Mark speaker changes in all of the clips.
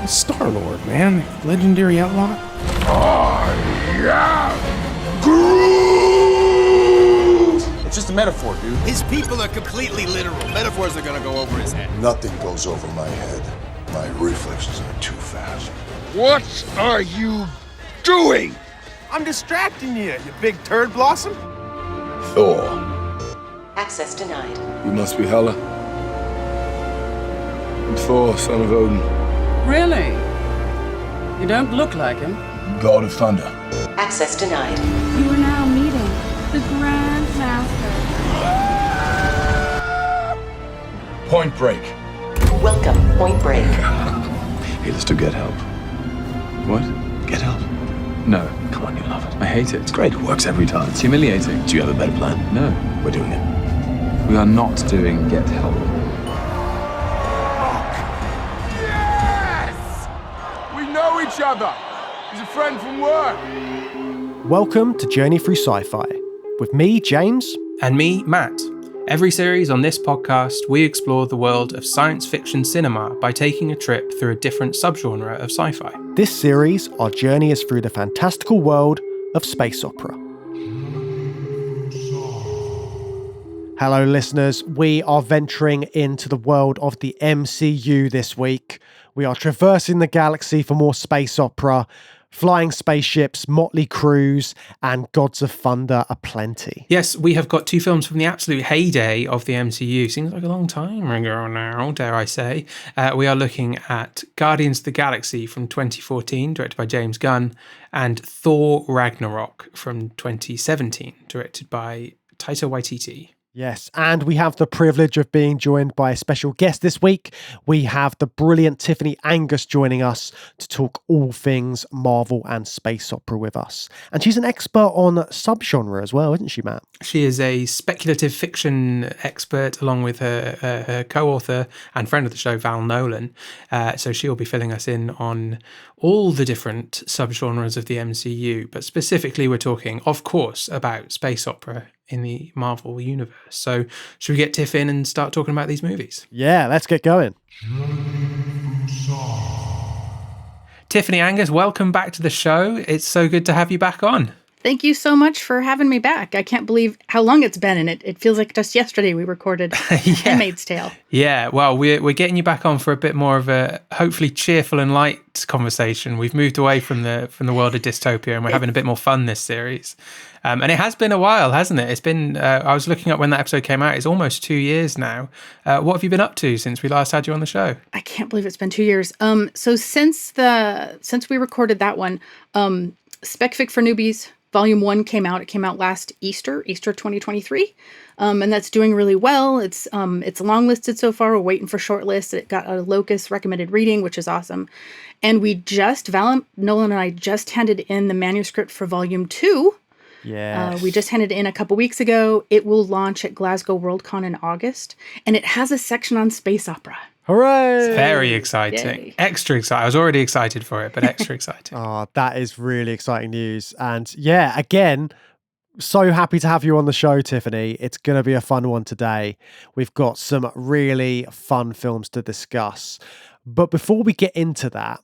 Speaker 1: Star-Lord, man. Legendary outlaw.
Speaker 2: I am Groot!
Speaker 3: It's just a metaphor, dude.
Speaker 4: His people are completely literal. Metaphors are gonna go over his head.
Speaker 2: Nothing goes over my head. My reflexes are too fast.
Speaker 5: What are you doing?
Speaker 4: I'm distracting you, you big turd blossom.
Speaker 2: Thor.
Speaker 6: Access denied.
Speaker 7: You must be Hela. And Thor, son of Odin.
Speaker 8: Really? You don't look like him.
Speaker 7: God of Thunder.
Speaker 6: Access denied.
Speaker 9: You are now meeting the Grand Master.
Speaker 7: Point Break.
Speaker 6: Welcome, Point Break.
Speaker 7: Hey, let's do Get Help. What? Get Help? No. Come on, you love it. I hate it. It's great. It works every time. It's humiliating. Do you have a better plan? No. We're doing it. We are not doing Get Help.
Speaker 5: We know each other. He's a friend from work.
Speaker 10: Welcome to Journey Through Sci-Fi, with me, James.
Speaker 1: And me, Matt. Every series on this podcast, we explore the world of science fiction cinema by taking a trip through a different subgenre of sci-fi.
Speaker 10: This series, our journey is through the fantastical world of space opera. Hello, listeners. We are venturing into the world of the MCU this week. We are traversing the galaxy for more space opera. Flying spaceships, motley crews, and gods of thunder aplenty.
Speaker 1: Yes, we have got two films from the absolute heyday of the MCU. Seems like a long time ago now, dare I say. We are looking at Guardians of the Galaxy from 2014, directed by James Gunn, and Thor Ragnarok from 2017, directed by Taika Waititi.
Speaker 10: Yes, and we have the privilege of being joined by a special guest this week. We have the brilliant Tiffani Angus joining us to talk all things Marvel and space opera with us. And she's an expert on subgenre as well, isn't she, Matt?
Speaker 1: She is a speculative fiction expert along with her co-author and friend of the show, Val Nolan. So she'll be filling us in on all the different subgenres of the MCU. But specifically, we're talking, of course, about space opera in the Marvel universe. So should we get Tiff in and start talking about these movies?
Speaker 10: Yeah, let's get going.
Speaker 1: Tiffani Angus, welcome back to the show. It's so good to have you back on.
Speaker 9: Thank you so much for having me back. I can't believe how long it's been, and it feels like just yesterday we recorded Handmaid's Tale.
Speaker 1: Yeah, well, we're getting you back on for a bit more of a hopefully cheerful and light conversation. We've moved away from the world of dystopia, and we're having a bit more fun this series. And it has been a while, hasn't it? It's been, I was looking up when that episode came out, it's almost 2 years now. What have you been up to since we last had you on the show?
Speaker 9: I can't believe it's been 2 years. So since we recorded that one, Spec Fic For Newbies, Volume 1 came out. It came out last Easter 2023. And that's doing really well. It's long-listed so far. We're waiting for shortlist. It got a Locus recommended reading, which is awesome. And Val Nolan and I just handed in the manuscript for Volume 2.
Speaker 10: Yeah.
Speaker 9: We just handed it in a couple weeks ago. It will launch at Glasgow Worldcon in August. And it has a section on space opera.
Speaker 10: Hooray!
Speaker 1: It's very exciting.
Speaker 9: Yay.
Speaker 1: Extra exciting. I was already excited for it, but extra exciting.
Speaker 10: Oh, that is really exciting news. And yeah, again, so happy to have you on the show, Tiffani. It's going to be a fun one today. We've got some really fun films to discuss. But before we get into that,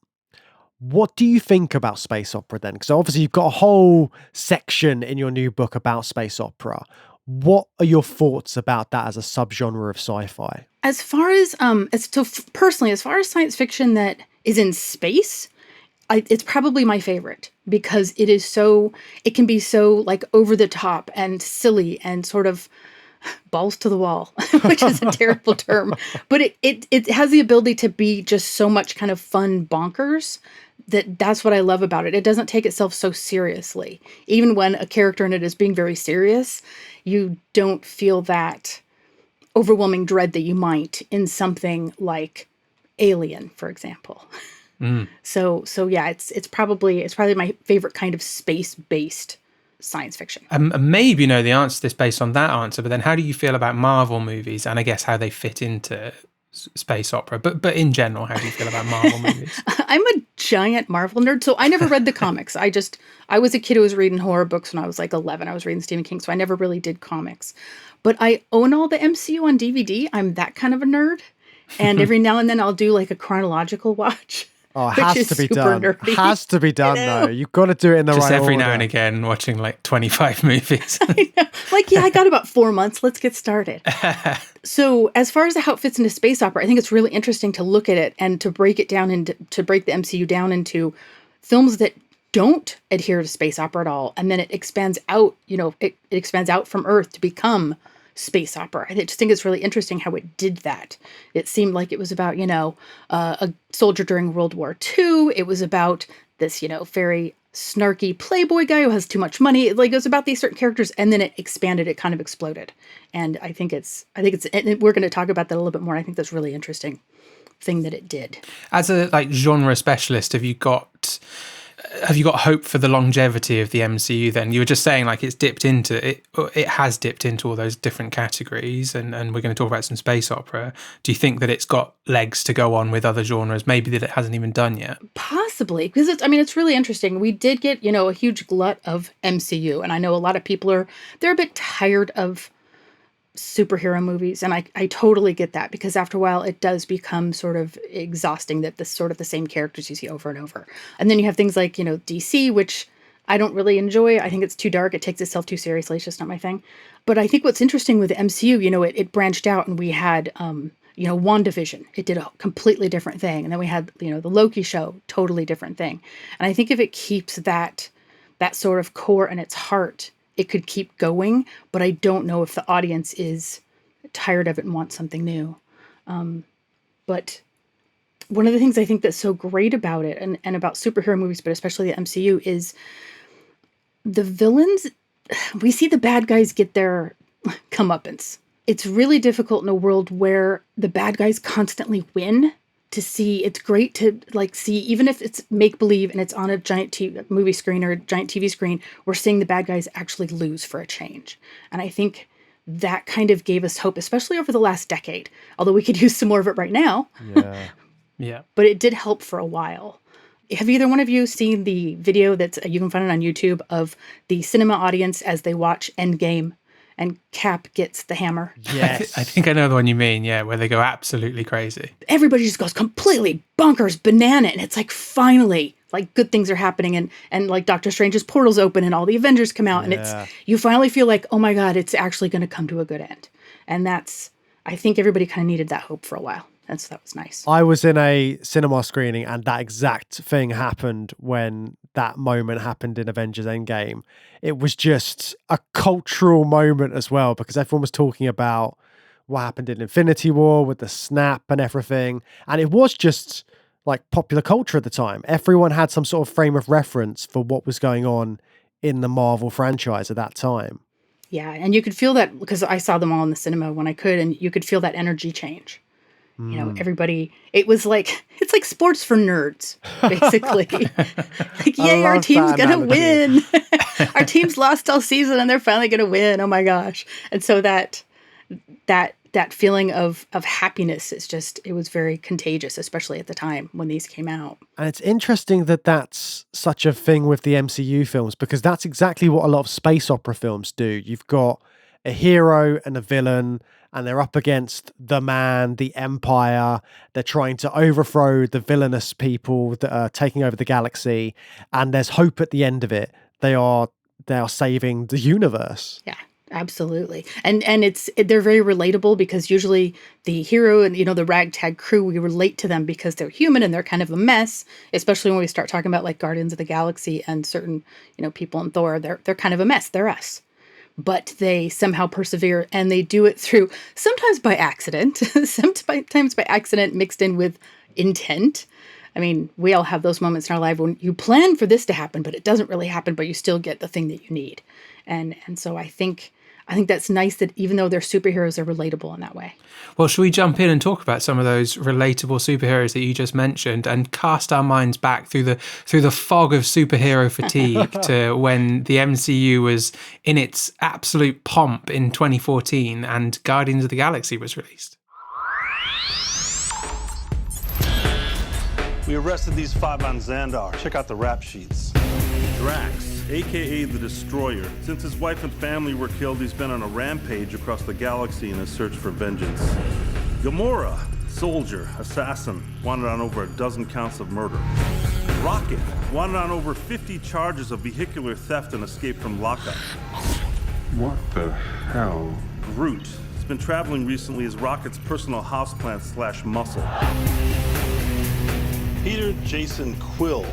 Speaker 10: what do you think about space opera then? Because obviously you've got a whole section in your new book about space opera. What are your thoughts about that as a subgenre of sci-fi?
Speaker 9: As far as personally, as far as science fiction that is in space, it's probably my favorite because it can be so like over the top and silly and sort of balls to the wall, which is a terrible term, but it has the ability to be just so much kind of fun bonkers that's what I love about it. It doesn't take itself so seriously. Even when a character in it is being very serious, you don't feel that overwhelming dread that you might in something like Alien, for example. So yeah, it's probably my favorite kind of space-based science fiction.
Speaker 1: Maybe you know the answer to this based on that answer, but then how do you feel about Marvel movies and I guess how they fit into space opera, but in general, how do you feel about Marvel movies?
Speaker 9: I'm a giant Marvel nerd, so I never read the comics. I was a kid who was reading horror books when I was like 11. I was reading Stephen King, so I never really did comics. But I own all the MCU on DVD. I'm that kind of a nerd. And every now and then I'll do like a chronological watch.
Speaker 10: Oh, it has to be done.
Speaker 9: Nerdy.
Speaker 10: Has to be done, though. You've got to do it in the
Speaker 1: Just
Speaker 10: right
Speaker 1: every
Speaker 10: order.
Speaker 1: now and again, watching like 25 movies.
Speaker 9: Like, yeah, I got about 4 months. Let's get started. So as far as how it fits into space opera, I think it's really interesting to look at it and to break it down into, to break the MCU down into films that don't adhere to space opera at all. And then it expands out, it expands out from Earth to become space opera. I just think it's really interesting how it did that. It seemed like it was about, a soldier during World War II. It was about this, very snarky playboy guy who has too much money. It was about these certain characters, and then it expanded. It kind of exploded. And I think it's, and we're going to talk about that a little bit more. I think that's really interesting thing that it did.
Speaker 1: As a genre specialist, have you got hope for the longevity of the MCU then? You were just saying it has dipped into all those different categories, and we're going to talk about some space opera. Do you think that it's got legs to go on with other genres, maybe that it hasn't even done yet?
Speaker 9: Possibly, because it's really interesting. We did get, a huge glut of MCU, and I know a lot of people they're a bit tired of superhero movies, and I totally get that, because after a while it does become sort of exhausting that the sort of the same characters you see over and over. And then you have things like DC, which I don't really enjoy. I think it's too dark. It takes itself too seriously. It's just not my thing. But I think what's interesting with the MCU, it branched out, and we had WandaVision. It did a completely different thing, and then we had the Loki show, totally different thing. And I think if it keeps that sort of core in its heart, it could keep going, but I don't know if the audience is tired of it and wants something new. But one of the things I think that's so great about it and about superhero movies, but especially the MCU, is the villains. We see the bad guys get their comeuppance. It's really difficult in a world where the bad guys constantly win to see. It's great to see, even if it's make believe and it's on a giant movie screen or a giant TV screen, we're seeing the bad guys actually lose for a change. And I think that kind of gave us hope, especially over the last decade, although we could use some more of it right now.
Speaker 1: Yeah.
Speaker 9: But it did help for a while. Have either one of you seen the video you can find it on YouTube, of the cinema audience as they watch Endgame and Cap gets the hammer?
Speaker 10: Yes.
Speaker 1: I think I know the one you mean, yeah, where they go absolutely crazy.
Speaker 9: Everybody just goes completely bonkers, banana, and it's like, finally, good things are happening, and like Doctor Strange's portals open and all the Avengers come out, and you finally feel like, oh my God, it's actually going to come to a good end. And I think everybody kind of needed that hope for a while. And so that was nice.
Speaker 10: I was in a cinema screening, and that exact thing happened when that moment happened in Avengers Endgame. It was just a cultural moment as well, because everyone was talking about what happened in Infinity War with the snap and everything. And it was just popular culture at the time. Everyone had some sort of frame of reference for what was going on in the Marvel franchise at that time.
Speaker 9: Yeah, and you could feel that, because I saw them all in the cinema when I could, and you could feel that energy change. Everybody, it's like sports for nerds, basically. Yay, our team's gonna win. Our team's lost all season and they're finally gonna win. Oh my gosh. And so that feeling of happiness it was very contagious, especially at the time when these came out.
Speaker 10: And it's interesting that that's such a thing with the MCU films, because that's exactly what a lot of space opera films do. You've got a hero and a villain, and they're up against the man, the empire. They're trying to overthrow the villainous people that are taking over the galaxy, and there's hope at the end of it. They are saving the universe.
Speaker 9: Yeah, absolutely. And they're very relatable, because usually the hero and the ragtag crew, we relate to them because they're human and they're kind of a mess, especially when we start talking about Guardians of the Galaxy and certain people in Thor. They're kind of a mess. They're us. But they somehow persevere, and they do it through, sometimes by accident, sometimes by accident mixed in with intent. I mean, we all have those moments in our life when you plan for this to happen, but it doesn't really happen, but you still get the thing that you need. And so I think that's nice that even though they're superheroes, they're relatable in that way.
Speaker 1: Well, should we jump in and talk about some of those relatable superheroes that you just mentioned, and cast our minds back through the fog of superhero fatigue to when the MCU was in its absolute pomp in 2014 and Guardians of the Galaxy was released?
Speaker 3: We arrested these 5 on Xandar. Check out the rap sheets. Drax, aka the Destroyer. Since his wife and family were killed, he's been on a rampage across the galaxy in his search for vengeance. Gamora, soldier, assassin, wanted on over a dozen counts of murder. Rocket, wanted on over 50 charges of vehicular theft and escape from lockup.
Speaker 2: What the hell?
Speaker 3: Groot has been traveling recently as Rocket's personal houseplant / muscle. Peter Jason Quill.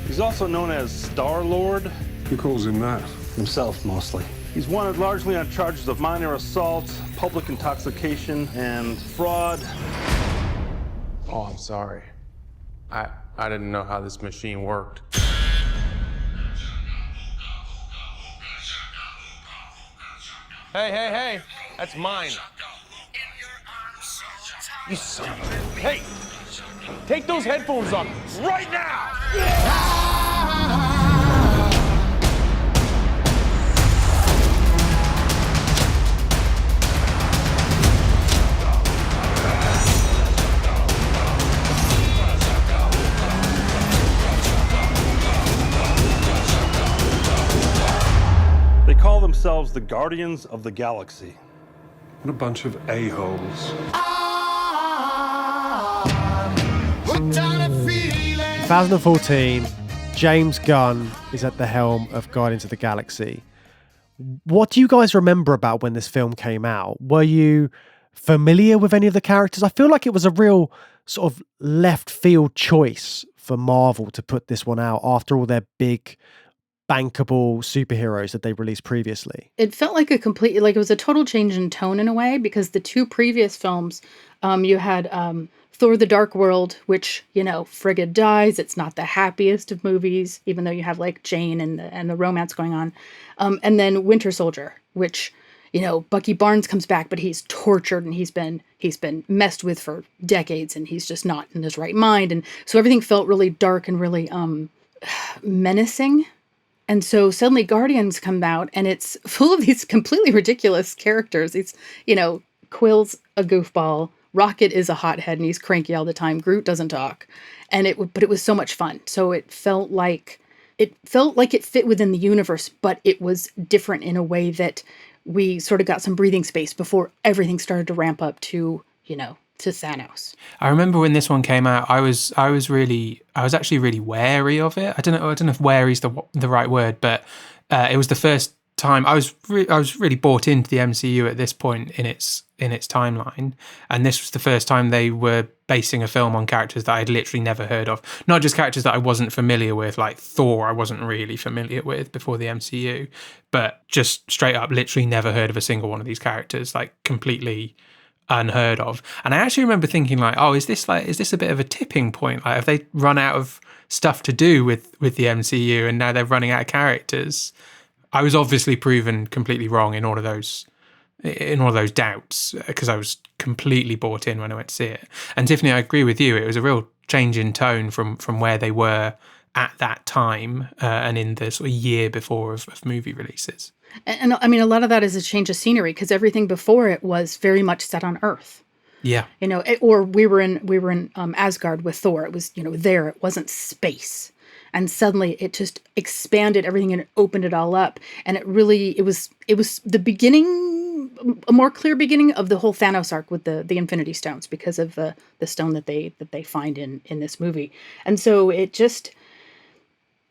Speaker 3: He's also known as Star-Lord.
Speaker 2: Who calls him that?
Speaker 3: Himself, mostly. He's wanted largely on charges of minor assault, public intoxication, and fraud.
Speaker 11: Oh, I'm sorry. I didn't know how this machine worked. Hey, that's mine. You son of a... Hey, take those headphones off right now!
Speaker 3: They call themselves the Guardians of the Galaxy.
Speaker 2: What a bunch of a-holes.
Speaker 10: 2014, James Gunn is at the helm of Guardians of the Galaxy. What do you guys remember about when this film came out? Were you familiar with any of the characters? I feel like it was a real sort of left field choice for Marvel to put this one out after all their big bankable superheroes that they released previously.
Speaker 9: It felt like it was a total change in tone in a way, because the 2 previous films, you had Thor: The Dark World, which, Frigga dies. It's not the happiest of movies, even though you have like Jane and the romance going on. And then Winter Soldier, which, Bucky Barnes comes back, but he's tortured and he's been messed with for decades, and he's just not in his right mind. And so everything felt really dark and really menacing. And so suddenly Guardians come out and it's full of these completely ridiculous characters. It's, Quill's a goofball. Rocket is a hothead and he's cranky all the time. Groot doesn't talk. But it was so much fun. So it felt like it fit within the universe, but it was different in a way that we sort of got some breathing space before everything started to ramp up to, to Thanos.
Speaker 1: I remember when this one came out, I was actually really wary of it. I don't know if wary is the right word, but it was the first time I was really bought into the MCU at this point in its timeline, and this was the first time they were basing a film on characters that I'd literally never heard of. Not just characters that I wasn't familiar with, like Thor I wasn't really familiar with before the MCU, but just straight up literally never heard of a single one of these characters, like completely unheard of. And I actually remember thinking like, oh, is this a bit of a tipping point? Like, have they run out of stuff to do with the MCU and now they're running out of characters? I was obviously proven completely wrong in all of those doubts, because I was completely bought in when I went to see it. And Tiffany, I agree with you. It was a real change in tone from where they were at that time and in the sort of year before of movie releases.
Speaker 9: And I mean, a lot of that is a change of scenery, because everything before it was very much set on Earth.
Speaker 1: Yeah.
Speaker 9: Or we were in Asgard with Thor. It was, there. It wasn't space. And suddenly it just expanded everything and it opened it all up. And it was the beginning, a more clear beginning of the whole Thanos arc with the Infinity Stones, because of the stone that they find in this movie. And so it just,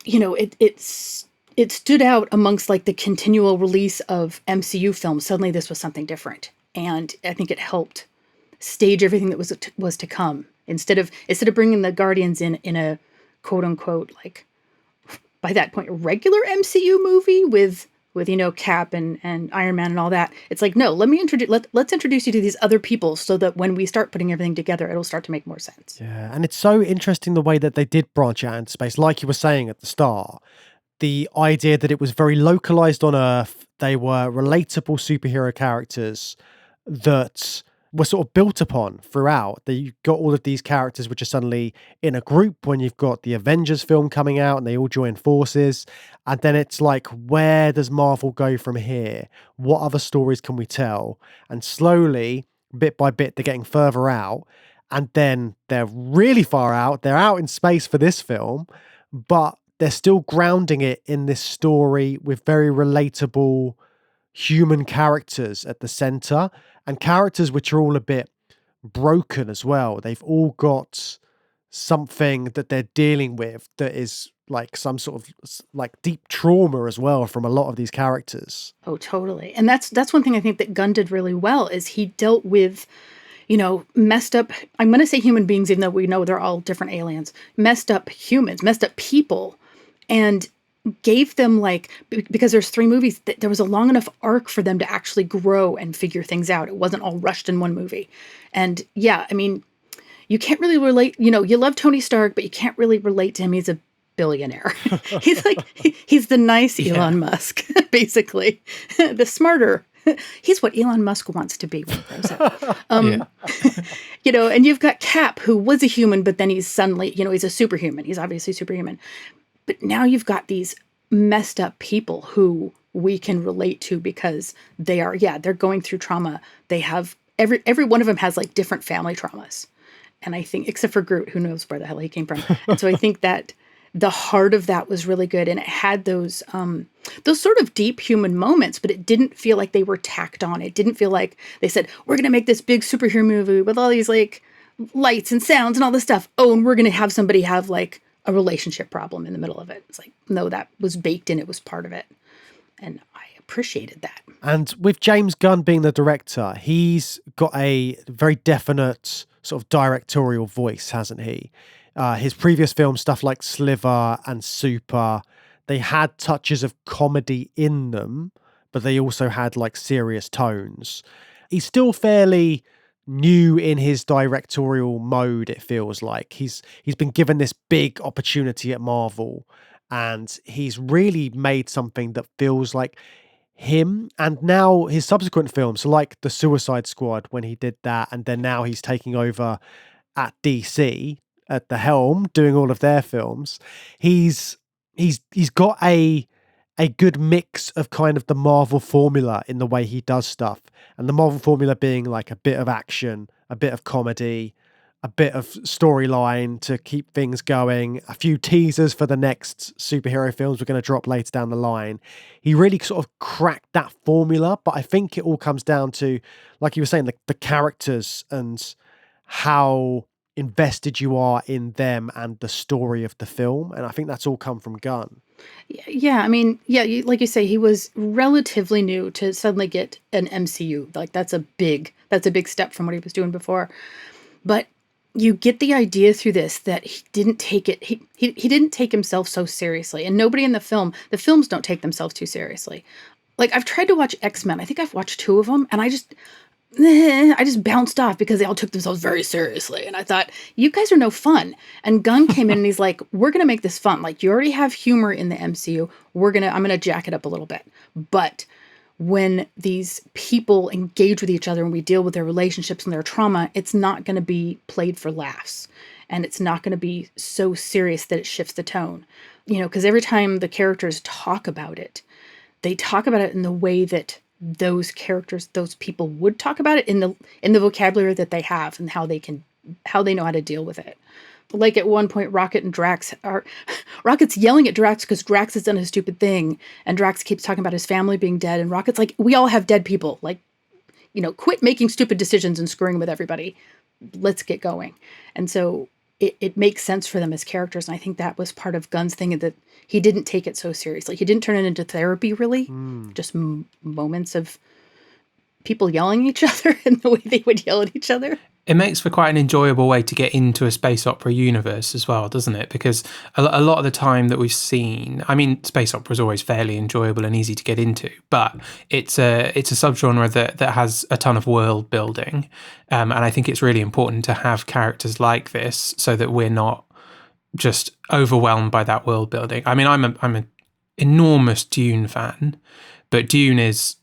Speaker 9: it stood out amongst like the continual release of MCU films. Suddenly this was something different. And I think it helped stage everything that was to come. Instead of bringing the Guardians in a quote unquote, like by that point, a regular MCU movie with Cap and Iron Man and all that. It's like, no, let's introduce you to these other people so that when we start putting everything together, it'll start to make more sense.
Speaker 10: Yeah. And it's so interesting the way that they did branch out into space. Like you were saying at the start, the idea that it was very localized on Earth. They were relatable superhero characters that were sort of built upon throughout. That you got all of these characters which are suddenly in a group when you've got the Avengers film coming out and they all join forces. And then it's like, where does Marvel go from here? What other stories can we tell? And slowly, bit by bit, they're getting further out. and then they're really far out. They're out in space for this film, but they're still grounding it in this story with very relatable human characters at the center, and characters which are all a bit broken as well. They've all got something that they're dealing with that is like some sort of like deep trauma as well from a lot of these characters.
Speaker 9: Oh, totally. And that's one thing I think that Gunn did really well is he dealt with, messed up, I'm going to say human beings, even though we know they're all different aliens, messed up humans, messed up people, and gave them because there's 3 movies, there was a long enough arc for them to actually grow and figure things out. It wasn't all rushed in one movie. And yeah, I mean, you can't really relate, you love Tony Stark, but you can't really relate to him. He's a billionaire. He's the nice Elon Musk, basically. The smarter. He's what Elon Musk wants to be when he grows up. And you've got Cap, who was a human, but then he's suddenly, he's a superhuman. He's obviously superhuman. But now you've got these messed up people who we can relate to because they're going through trauma. They have, every one of them has like different family traumas. And I think, except for Groot, who knows where the hell he came from. And so I think that the heart of that was really good. And it had those sort of deep human moments, but it didn't feel like they were tacked on. It didn't feel like they said, we're going to make this big superhero movie with all these like lights and sounds and all this stuff. Oh, and we're going to have somebody have like a relationship problem in the middle of it. It's like, no, that was baked in. It was part of it. And I appreciated that.
Speaker 10: And with James Gunn being the director, he's got a very definite sort of directorial voice, hasn't he? His previous films, stuff like Sliver and Super, they had touches of comedy in them, but they also had like serious tones. He's still fairly new in his directorial mode, it feels like. He's been given this big opportunity at Marvel, and he's really made something that feels like him. And now his subsequent films, like The Suicide Squad, when he did that, and then now he's taking over at DC at the helm doing all of their films. He's got a good mix of kind of the Marvel formula in the way he does stuff, and the Marvel formula being like a bit of action, a bit of comedy, a bit of storyline to keep things going, a few teasers for the next superhero films we're going to drop later down the line. He really sort of cracked that formula, but I think it all comes down to, like you were saying, the characters and how invested you are in them and the story of the film. And I think that's all come from Gunn.
Speaker 9: Yeah, I mean, like you say, he was relatively new to suddenly get an MCU. Like that's a big step from what he was doing before. But you get the idea through this that he didn't take it. He didn't take himself so seriously, and nobody in the films don't take themselves too seriously. Like I've tried to watch X-Men. I think I've watched 2 of them, and I just bounced off because they all took themselves very seriously. And I thought, you guys are no fun. And Gunn came in and he's like, we're going to make this fun. Like you already have humor in the MCU. I'm going to jack it up a little bit. But when these people engage with each other and we deal with their relationships and their trauma, it's not going to be played for laughs. And it's not going to be so serious that it shifts the tone. Because every time the characters talk about it, they talk about it in the way that those characters, those people would talk about it in the vocabulary that they have and how they know how to deal with it. Like at one point, Rocket's yelling at Drax because Drax has done a stupid thing, and Drax keeps talking about his family being dead, and Rocket's like, we all have dead people. Like, quit making stupid decisions and screwing with everybody. Let's get going. And so it makes sense for them as characters. And I think that was part of Gunn's thing, that he didn't take it so seriously. He didn't turn it into therapy, really. Just moments of people yelling at each other and the way they would yell at each other.
Speaker 1: It makes for quite an enjoyable way to get into a space opera universe as well, doesn't it? Because a lot of the time that we've seen, I mean, space opera is always fairly enjoyable and easy to get into, but it's a subgenre that has a ton of world building, and I think it's really important to have characters like this so that we're not just overwhelmed by that world building. I mean, I'm an enormous Dune fan, but Dune is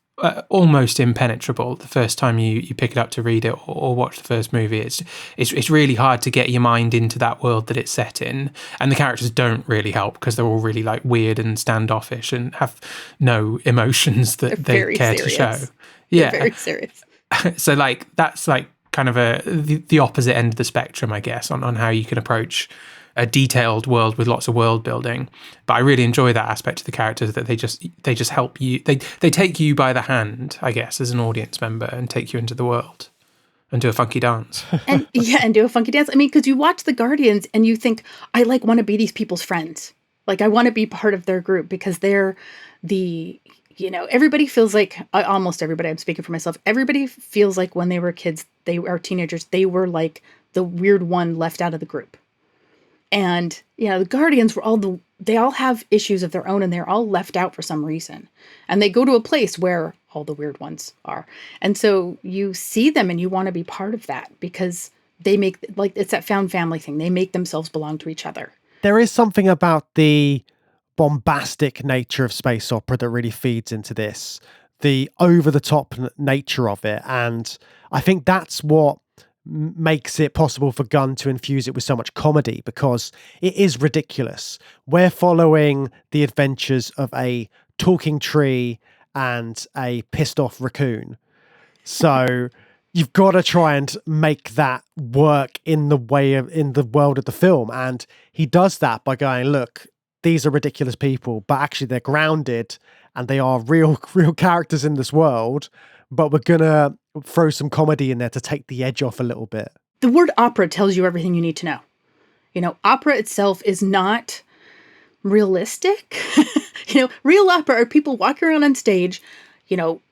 Speaker 1: almost impenetrable the first time you pick it up to read it or watch the first movie. It's really hard to get your mind into that world that it's set in, and the characters don't really help because they're all really like weird and standoffish and have no emotions that they care to show.
Speaker 9: They're very serious.
Speaker 1: So like that's like kind of the opposite end of the spectrum, I guess, on how you can approach a detailed world with lots of world building. But I really enjoy that aspect of the characters, that they just help you. They take you by the hand, I guess, as an audience member, and take you into the world and do a funky dance.
Speaker 9: And do a funky dance. I mean, because you watch the Guardians and you think, I want to be these people's friends. Like, I want to be part of their group because they're everybody feels like, almost everybody, I'm speaking for myself, everybody feels like when they were kids, they were teenagers, they were like the weird one left out of the group. And, the Guardians were they all have issues of their own, and they're all left out for some reason. And they go to a place where all the weird ones are. And so you see them and you want to be part of that because they make, like, it's that found family thing. They make themselves belong to each other.
Speaker 10: There is something about the bombastic nature of space opera that really feeds into this, the over-the-top nature of it. And I think that's what makes it possible for Gunn to infuse it with so much comedy, because it is ridiculous. We're following the adventures of a talking tree and a pissed off raccoon. So you've got to try and make that work in the world of the film. And he does that by going, look, these are ridiculous people, but actually they're grounded and they are real characters in this world. But we're going to throw some comedy in there to take the edge off a little bit.
Speaker 9: The word opera tells you everything you need to know. Opera itself is not realistic. Real opera are people walking around on stage,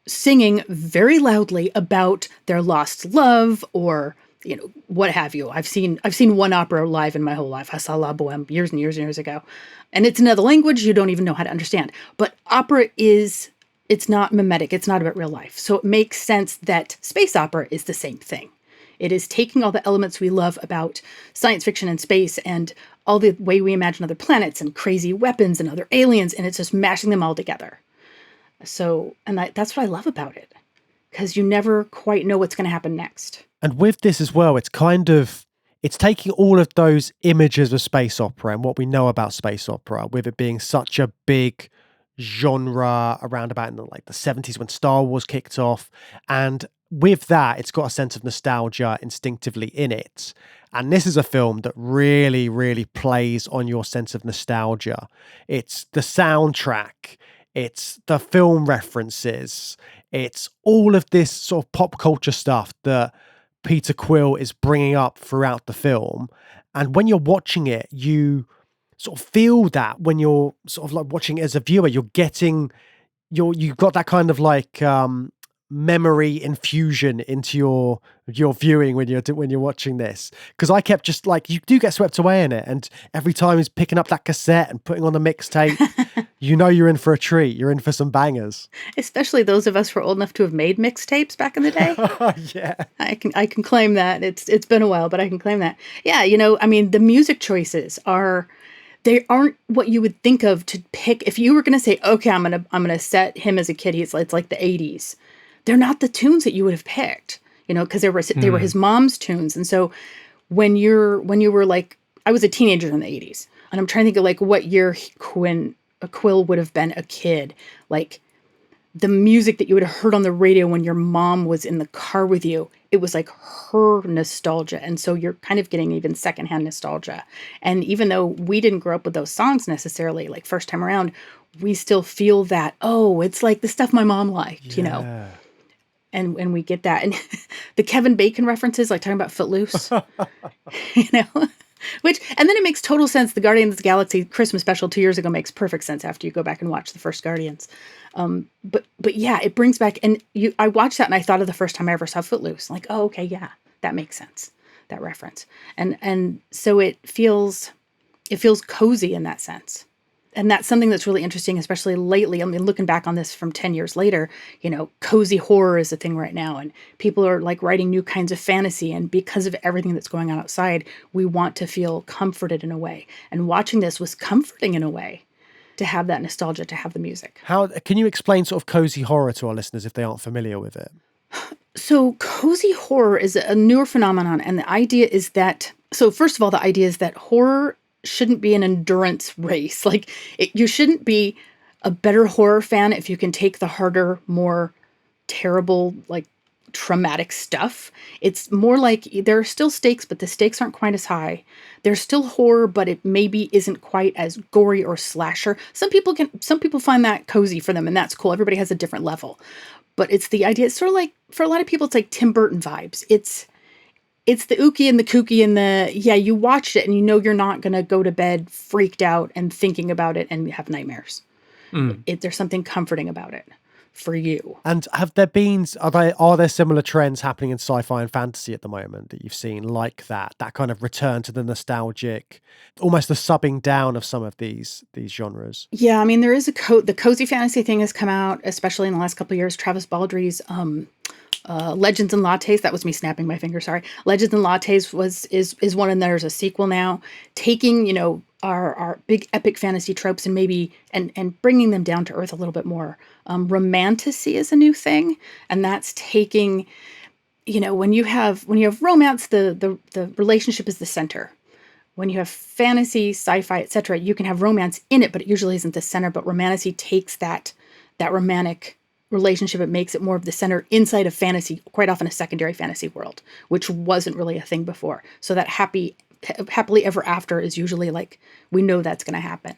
Speaker 9: singing very loudly about their lost love or, what have you. I've seen one opera live in my whole life. I saw La Boheme years and years and years ago. And it's another language you don't even know how to understand. But opera it's not mimetic. It's not about real life. So it makes sense that space opera is the same thing. It is taking all the elements we love about science fiction and space and all the way we imagine other planets and crazy weapons and other aliens, and it's just mashing them all together. So, and that's what I love about it, because you never quite know what's going to happen next.
Speaker 10: And with this as well, it's taking all of those images of space opera and what we know about space opera, with it being such a big genre around about in the 70s when Star Wars kicked off. And with that, it's got a sense of nostalgia instinctively in it. And this is a film that really, really plays on your sense of nostalgia. It's the soundtrack, it's the film references, it's all of this sort of pop culture stuff that Peter Quill is bringing up throughout the film. And when you're watching it, you sort of feel that when you're sort of like watching it as a viewer, you've got that kind of memory infusion into your viewing when you're watching this. Because I kept just you do get swept away in it, and every time he's picking up that cassette and putting on the mixtape, you're in for a treat. You're in for some bangers.
Speaker 9: Especially those of us who are old enough to have made mixtapes back in the day.
Speaker 10: Yeah,
Speaker 9: I can claim that. It's been a while, but I can claim that. Yeah, the music choices they aren't what you would think of to pick. If you were going to say, okay, I'm gonna set him as a kid, it's like the 80s. They're not the tunes that you would have picked, because they were his mom's tunes. And so when you were like, I was a teenager in the 80s, and I'm trying to think of what year Quill would have been a kid, like the music that you would have heard on the radio when your mom was in the car with you, it was like her nostalgia. And so you're kind of getting even secondhand nostalgia. And even though we didn't grow up with those songs necessarily, like first time around, we still feel that, it's like the stuff my mom liked, And we get that. And the Kevin Bacon references, like talking about Footloose, and then it makes total sense. The Guardians of the Galaxy Christmas special 2 years ago makes perfect sense after you go back and watch the first Guardians. But yeah, it brings back, and I watched that and I thought of the first time I ever saw Footloose. Like, oh, okay, yeah, that makes sense, that reference. And so it feels cozy in that sense. And that's something that's really interesting, especially lately. I mean, looking back on this from 10 years later, cozy horror is a thing right now. And people are writing new kinds of fantasy. And because of everything that's going on outside, we want to feel comforted in a way. And watching this was comforting in a way, to have that nostalgia, to have the music.
Speaker 10: How can you explain sort of cozy horror to our listeners if they aren't familiar with it?
Speaker 9: So cozy horror is a newer phenomenon. And the idea is that, first of all, the idea is that horror shouldn't be an endurance race. You shouldn't be a better horror fan if you can take the harder, more terrible, traumatic stuff. It's more like there are still stakes, but the stakes aren't quite as high. There's still horror, but it maybe isn't quite as gory or slasher. Some people find that cozy for them, and that's cool. Everybody has a different level. But it's the idea, it's sort of like, for a lot of people, it's like Tim Burton vibes. It's the ooky and the kooky and you watched it and you know you're not going to go to bed freaked out and thinking about it and have nightmares. There's something comforting about it for you.
Speaker 10: And have there been, are there similar trends happening in sci-fi and fantasy at the moment that you've seen, like that kind of return to the nostalgic, almost the subbing down of some of these genres?
Speaker 9: Yeah, I mean, there is the cozy fantasy thing has come out, especially in the last couple of years. Travis Baldry's Legends and Lattes, that was me snapping my finger, sorry. Legends and Lattes is one, and there's a sequel now, taking, you know, our big epic fantasy tropes and maybe and bringing them down to earth a little bit more. Romantasy is a new thing, and that's taking, you know, when you have romance, the relationship is the center. When you have fantasy, sci-fi, etc., you can have romance in it, but it usually isn't the center. But romantasy takes that romantic relationship, it makes it more of the center inside of fantasy, quite often a secondary fantasy world, which wasn't really a thing before. So that happily ever after is usually like, we know that's going to happen.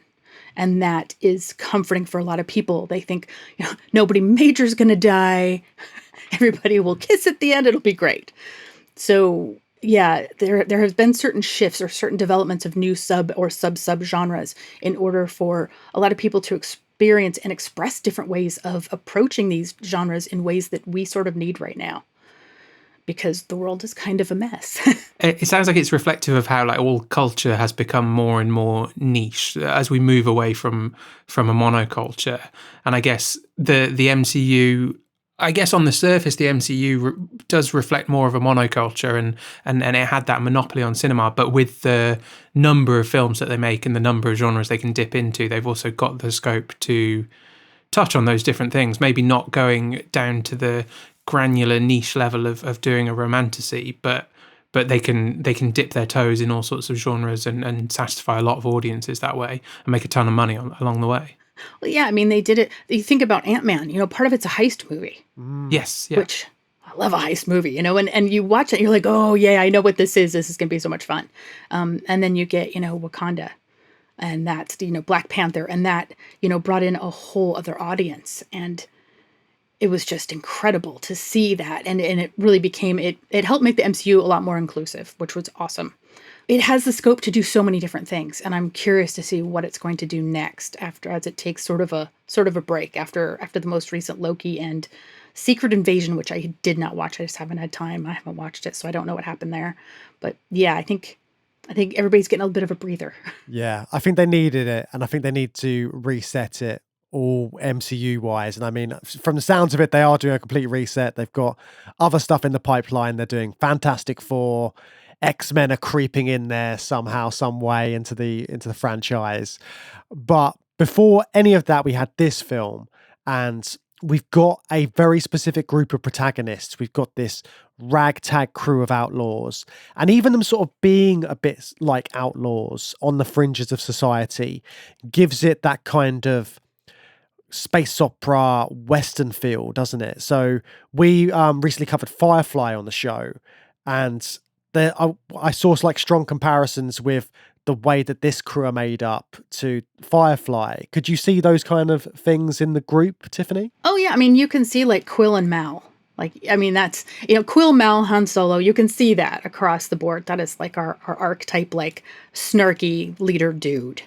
Speaker 9: And that is comforting for a lot of people. They think, you know, nobody major is going to die. Everybody will kiss at the end. It'll be great. So yeah, there has been certain shifts or certain developments of new sub genres in order for a lot of people to experience and express different ways of approaching these genres in ways that we sort of need right now, because the world is kind of a mess.
Speaker 1: It sounds like it's reflective of how like all culture has become more and more niche as we move away from a monoculture. And I guess the MCU, I guess on the surface, the MCU does reflect more of a monoculture, and it had that monopoly on cinema. But with the number of films that they make and the number of genres they can dip into, they've also got the scope to touch on those different things. Maybe not going down to the granular niche level of doing a romantasy, but they can dip their toes in all sorts of genres and satisfy a lot of audiences that way and make a ton of money along the way.
Speaker 9: Well, yeah, I mean, they did it. You think about Ant-Man, you know, part of it's a heist movie.
Speaker 1: Yes, yeah.
Speaker 9: Which, I love a heist movie, you know, and you watch it, and you're like, oh, yeah, I know what this is. This is going to be so much fun. And then you get, you know, Wakanda, and that's, you know, Black Panther, and that, you know, brought in a whole other audience. And it was just incredible to see that. And it really became, it helped make the MCU a lot more inclusive, which was awesome. It has the scope to do so many different things, and I'm curious to see what it's going to do next as it takes sort of a break after the most recent Loki and Secret Invasion, which I did not watch. I just haven't had time. I haven't watched it, so I don't know what happened there. But yeah, I think everybody's getting a bit of a breather.
Speaker 10: Yeah, I think they needed it, and I think they need to reset it all MCU wise. And I mean, from the sounds of it, they are doing a complete reset. They've got other stuff in the pipeline. They're doing Fantastic Four. X-Men are creeping in there somehow, some way into the franchise. But before any of that, we had this film, and we've got a very specific group of protagonists. We've got this ragtag crew of outlaws, and even them sort of being a bit like outlaws on the fringes of society gives it that kind of space opera western feel, doesn't it? So we recently covered Firefly on the show, and I saw like strong comparisons with the way that this crew are made up to Firefly. Could you see those kind of things in the group, Tiffany?
Speaker 9: Oh yeah, I mean, you can see like Quill and Mal. Like, I mean, that's, you know, Quill, Mal, Han Solo, you can see that across the board. That is like our archetype, like snarky leader dude.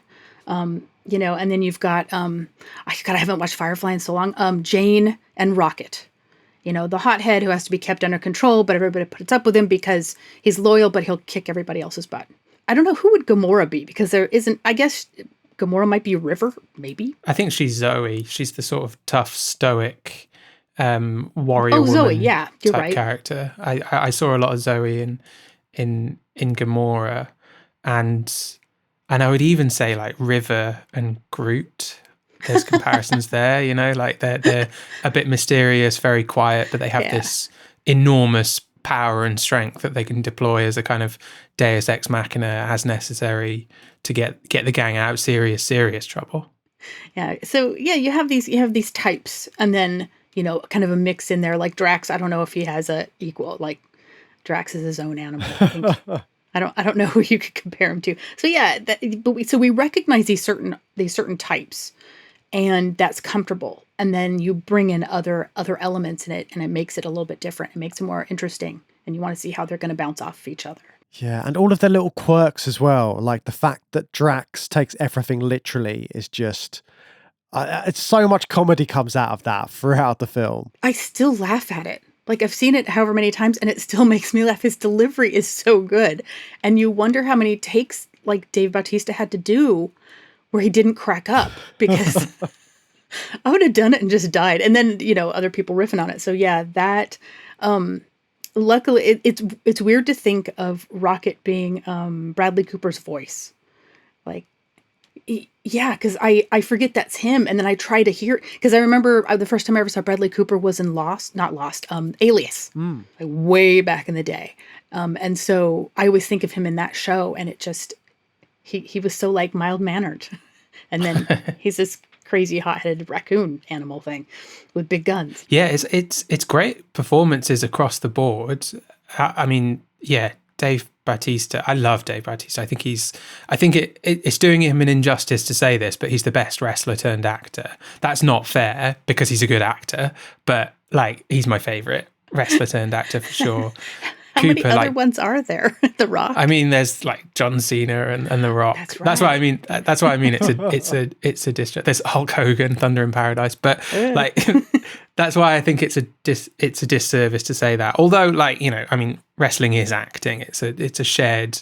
Speaker 9: You know, and then you've got, I haven't watched Firefly in so long, Jane and Rocket. You know, the hothead who has to be kept under control, but everybody puts up with him because he's loyal, but he'll kick everybody else's butt. I don't know, who would Gamora be? Because there isn't, I guess Gamora might be River, maybe?
Speaker 1: I think she's Zoe. She's the sort of tough, stoic warrior woman
Speaker 9: Zoe, yeah, you're
Speaker 1: type
Speaker 9: right.
Speaker 1: character. I saw a lot of Zoe in Gamora, and I would even say like River and Groot. There's comparisons there, you know, like they're a bit mysterious, very quiet, but they have this enormous power and strength that they can deploy as a kind of deus ex machina as necessary to get the gang out of serious trouble.
Speaker 9: Yeah. So yeah, you have these types, and then kind of a mix in there. Like Drax, I don't know if he has a equal, like Drax is his own animal. I think. I don't know who you could compare him to. So yeah, so we recognize these certain types, and that's comfortable. And then you bring in other elements in it, and it makes it a little bit different. It makes it more interesting, and you want to see how they're going to bounce off of each other.
Speaker 10: Yeah, and all of their little quirks as well. Like the fact that Drax takes everything literally is just... it's so much comedy comes out of that throughout the film.
Speaker 9: I still laugh at it. Like, I've seen it however many times, and it still makes me laugh. His delivery is so good. And you wonder how many takes, like, Dave Bautista had to do where he didn't crack up, because I would have done it and just died. And then, other people riffing on it. So, yeah, that... luckily, it's weird to think of Rocket being Bradley Cooper's voice. Like, yeah, because I forget that's him, and then I try to hear, because I remember the first time I ever saw Bradley Cooper was in Alias, like way back in the day, and so I always think of him in that show, and it just he was so like mild mannered, and then he's this crazy hot-headed raccoon animal thing with big guns.
Speaker 1: Yeah, it's great performances across the board. I mean, yeah, Dave Bautista. I love Dave Bautista. I think it's doing him an injustice to say this, but he's the best wrestler turned actor. That's not fair because he's a good actor, but like he's my favorite wrestler turned actor for sure.
Speaker 9: How many other ones are there? The Rock.
Speaker 1: I mean, there's like John Cena and The Rock.
Speaker 9: That's right.
Speaker 1: That's what I mean. That's what I mean. It's a district. There's Hulk Hogan, Thunder in Paradise, but like that's why I think it's a disservice to say that. Although, like, I mean, wrestling is acting. It's a shared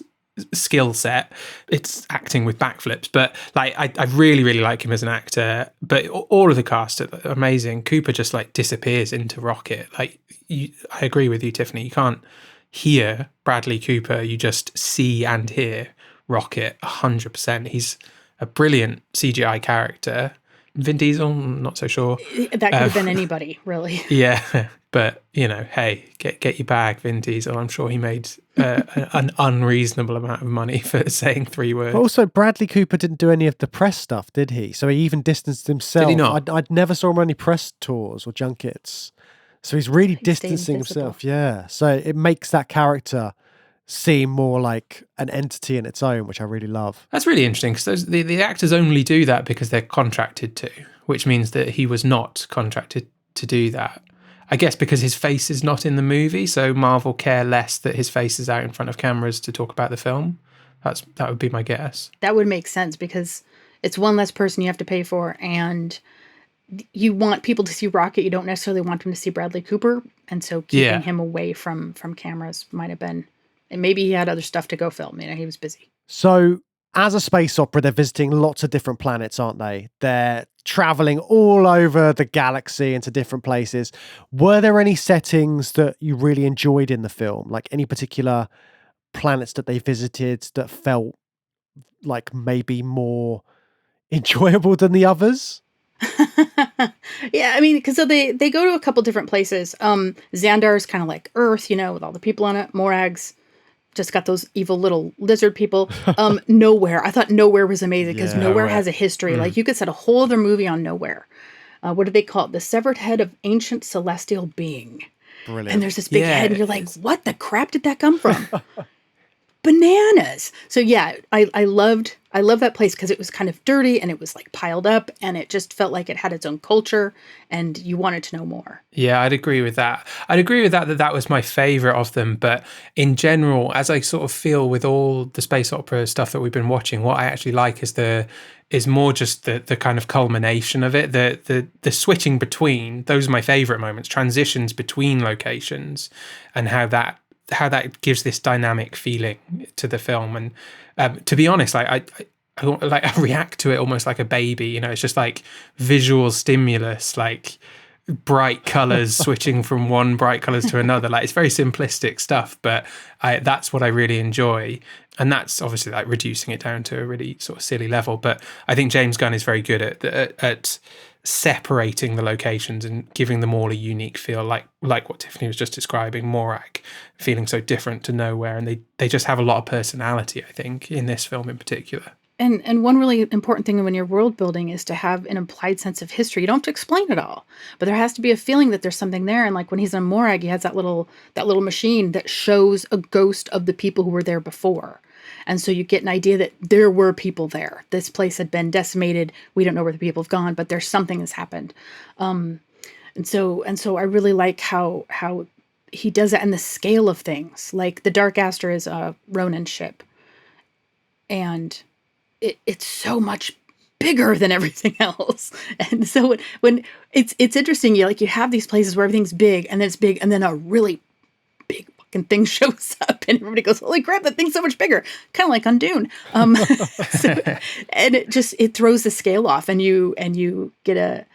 Speaker 1: skill set. It's acting with backflips, but like I really really like him as an actor. But all of the cast are amazing. Cooper just like disappears into Rocket. Like I agree with you, Tiffany. You can't hear Bradley Cooper, you just see and hear Rocket 100%. He's a brilliant CGI character. Vin Diesel, not so sure.
Speaker 9: That could have been anybody, really.
Speaker 1: Yeah, but hey, get your bag, Vin Diesel. I'm sure he made an unreasonable amount of money for saying 3 words.
Speaker 10: But also, Bradley Cooper didn't do any of the press stuff, did he? So he even distanced himself.
Speaker 1: Did he not?
Speaker 10: I'd never saw him on any press tours or junkets. So he's really distancing himself. Yeah. So it makes that character seem more like an entity in its own, which I really love.
Speaker 1: That's really interesting because the actors only do that because they're contracted to, which means that he was not contracted to do that. I guess because his face is not in the movie, so Marvel care less that his face is out in front of cameras to talk about the film. That would be my guess.
Speaker 9: That would make sense because it's one less person you have to pay for, and you want people to see Rocket. You don't necessarily want them to see Bradley Cooper, and so keeping him away from cameras might have been. And maybe he had other stuff to go film. He was busy.
Speaker 10: So, as a space opera, they're visiting lots of different planets, aren't they? They're traveling all over the galaxy into different places. Were there any settings that you really enjoyed in the film? Like any particular planets that they visited that felt like maybe more enjoyable than the others?
Speaker 9: Yeah, I mean, because they go to a couple different places. Xandar is kind of like Earth, with all the people on it. Morag's just got those evil little lizard people. Nowhere. I thought Nowhere was amazing because Nowhere has a history. Like you could set a whole other movie on Nowhere. What do they call it? The severed head of ancient celestial being.
Speaker 10: Brilliant.
Speaker 9: And there's this big head, and you're like, what the crap did that come from? Bananas. So yeah, I loved that place because it was kind of dirty and it was like piled up and it just felt like it had its own culture and you wanted to know more.
Speaker 1: Yeah, I'd agree with that. That was my favorite of them. But in general, as I sort of feel with all the space opera stuff that we've been watching, what I actually like is more just the kind of culmination of it, the switching between. Those are my favorite moments, transitions between locations, and how that gives this dynamic feeling to the film. And to be honest, I react to it almost like a baby. It's just like visual stimulus, like bright colors switching from one bright colors to another. Like it's very simplistic stuff, but that's what I really enjoy. And that's obviously like reducing it down to a really sort of silly level. But I think James Gunn is very good at separating the locations and giving them all a unique feel, like what Tiffany was just describing, Morag feeling so different to Nowhere, and they just have a lot of personality, I think, in this film in particular.
Speaker 9: And one really important thing when you're world building is to have an implied sense of history. You don't have to explain it all, but there has to be a feeling that there's something there. And like when he's on Morag, he has that little machine that shows a ghost of the people who were there before. And so you get an idea that there were people there. This place had been decimated. We don't know where the people have gone, but there's something has happened. And so I really like how he does that, and the scale of things. Like the Dark Aster is a Ronin ship, and it's so much bigger than everything else. And so when it's interesting, you have these places where everything's big, and then it's big, and then a really big fucking thing shows up, and everybody goes, "Holy crap, that thing's so much bigger!" Kind of like on Dune. And it throws the scale off, and you get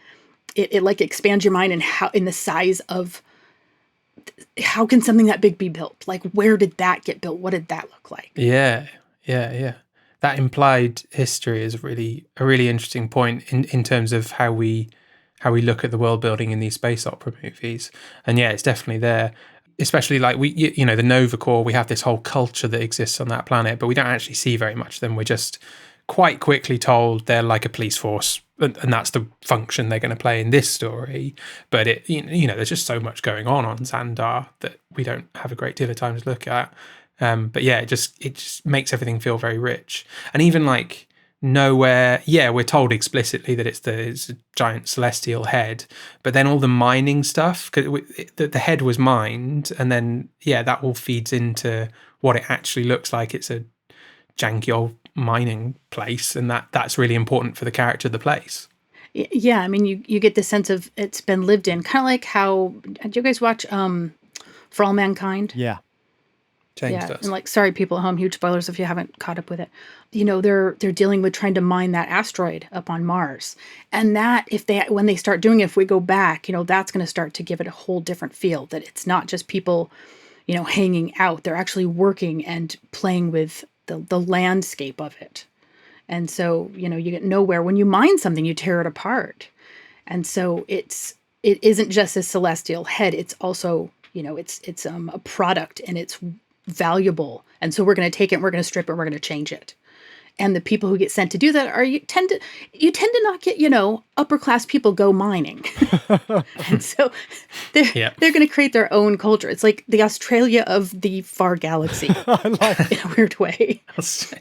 Speaker 9: it like expands your mind in the size of how can something that big be built? Like, where did that get built? What did that look like?
Speaker 1: Yeah. That implied history is a really interesting point in terms of how we look at the world building in these space opera movies. And yeah, it's definitely there. Especially like the Nova Corps, we have this whole culture that exists on that planet, but we don't actually see very much of them. We're just quite quickly told they're like a police force, and that's the function they're going to play in this story. But there's just so much going on Xandar that we don't have a great deal of time to look at. But yeah, it just makes everything feel very rich. And even like nowhere, we're told explicitly that it's a giant celestial head, but then all the mining stuff, because the head was mined, and then that all feeds into what it actually looks like. It's a janky old mining place, and that's really important for the character of the place.
Speaker 9: Yeah, I mean, you get the sense of it's been lived in, kind of like how, did you guys watch For All Mankind?
Speaker 10: Yeah.
Speaker 9: James does. And like, sorry, people at home, huge spoilers if you haven't caught up with it. They're dealing with trying to mine that asteroid up on Mars, and that when they start doing it, if we go back, that's going to start to give it a whole different feel. That it's not just people, hanging out; they're actually working and playing with the landscape of it. And so you get nowhere when you mine something, you tear it apart. And so it isn't just a celestial head; it's also it's a product, and it's valuable, and so we're going to take it, we're going to strip it, we're going to change it. And the people who get sent to do that you tend to not get upper class people go mining. And so they're going to create their own culture. It's like the Australia of the far galaxy. In a weird way. So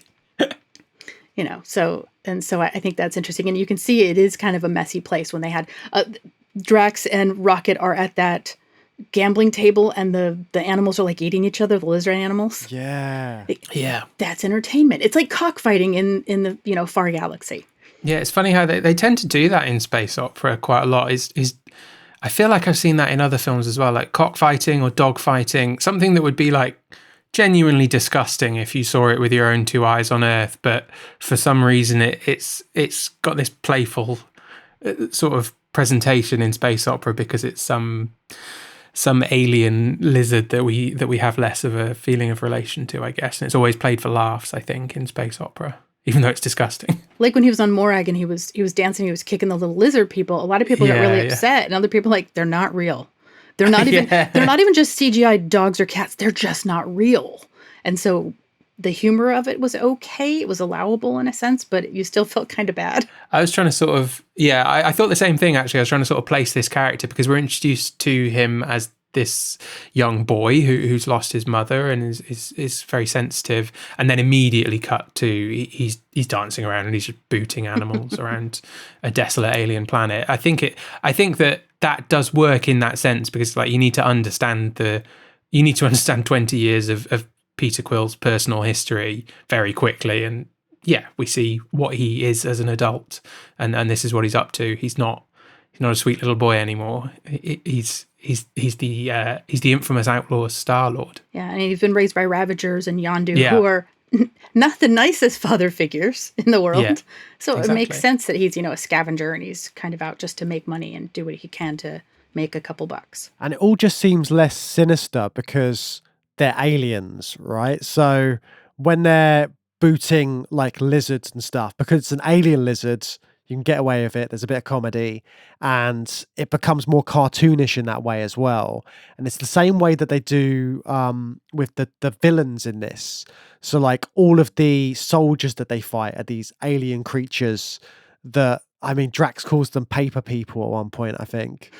Speaker 9: I think that's interesting, and you can see it is kind of a messy place when they had Drax and Rocket are at that gambling table, and the animals are like eating each other, the lizard animals.
Speaker 10: Yeah.
Speaker 9: That's entertainment. It's like cockfighting in the far galaxy.
Speaker 1: Yeah, it's funny how they tend to do that in space opera quite a lot. Is I feel like I've seen that in other films as well, like cockfighting or dogfighting, something that would be like genuinely disgusting if you saw it with your own two eyes on Earth, but for some reason it's got this playful sort of presentation in space opera because it's some alien lizard that we have less of a feeling of relation to, I guess. And it's always played for laughs, I think, in space opera, even though it's disgusting.
Speaker 9: Like when he was on Morag and he was dancing, he was kicking the little lizard people. A lot of people got really upset, and other people like, they're not real. They're not even they're not even just CGI dogs or cats. They're just not real. And so the humor of it was okay. It was allowable in a sense, but you still felt kind of bad.
Speaker 1: I was trying to sort of, I thought the same thing, actually. I was trying to sort of place this character because we're introduced to him as this young boy who's lost his mother and is very sensitive, and then immediately cut to he's dancing around and he's just booting animals around a desolate alien planet. I think that does work in that sense because like you need to understand 20 years of Peter Quill's personal history very quickly, and we see what he is as an adult, and this is what he's up to. He's not a sweet little boy anymore. He's the infamous outlaw Star-Lord.
Speaker 9: Yeah, and he's been raised by Ravagers and Yondu, who are not the nicest father figures in the world. Yeah, so exactly. It makes sense that he's a scavenger and he's kind of out just to make money and do what he can to make a couple bucks.
Speaker 10: And it all just seems less sinister because they're aliens, right? So when they're booting like lizards and stuff, because it's an alien lizard, You can get away with it. There's a bit of comedy, and it becomes more cartoonish in that way as well. And it's the same way that they do with the villains in this. So like all of the soldiers that they fight are these alien creatures that, I mean, Drax calls them paper people at one point, I think.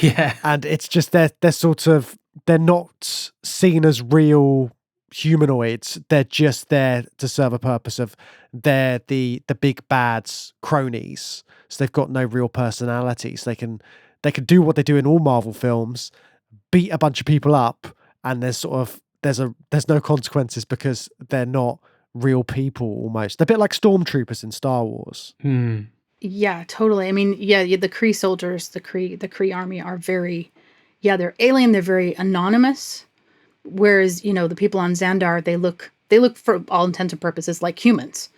Speaker 1: Yeah.
Speaker 10: And it's just they're not seen as real humanoids. They're just there to serve a purpose of they're the big bad's cronies. So they've got no real personality. So they can do what they do in all Marvel films, beat a bunch of people up, and there's no consequences because they're not real people almost. They're a bit like stormtroopers in Star Wars.
Speaker 9: Yeah, totally. I mean, yeah, the Kree soldiers, the Kree army are very, they're alien. They're very anonymous. Whereas, the people on Xandar, they look for all intents and purposes like humans.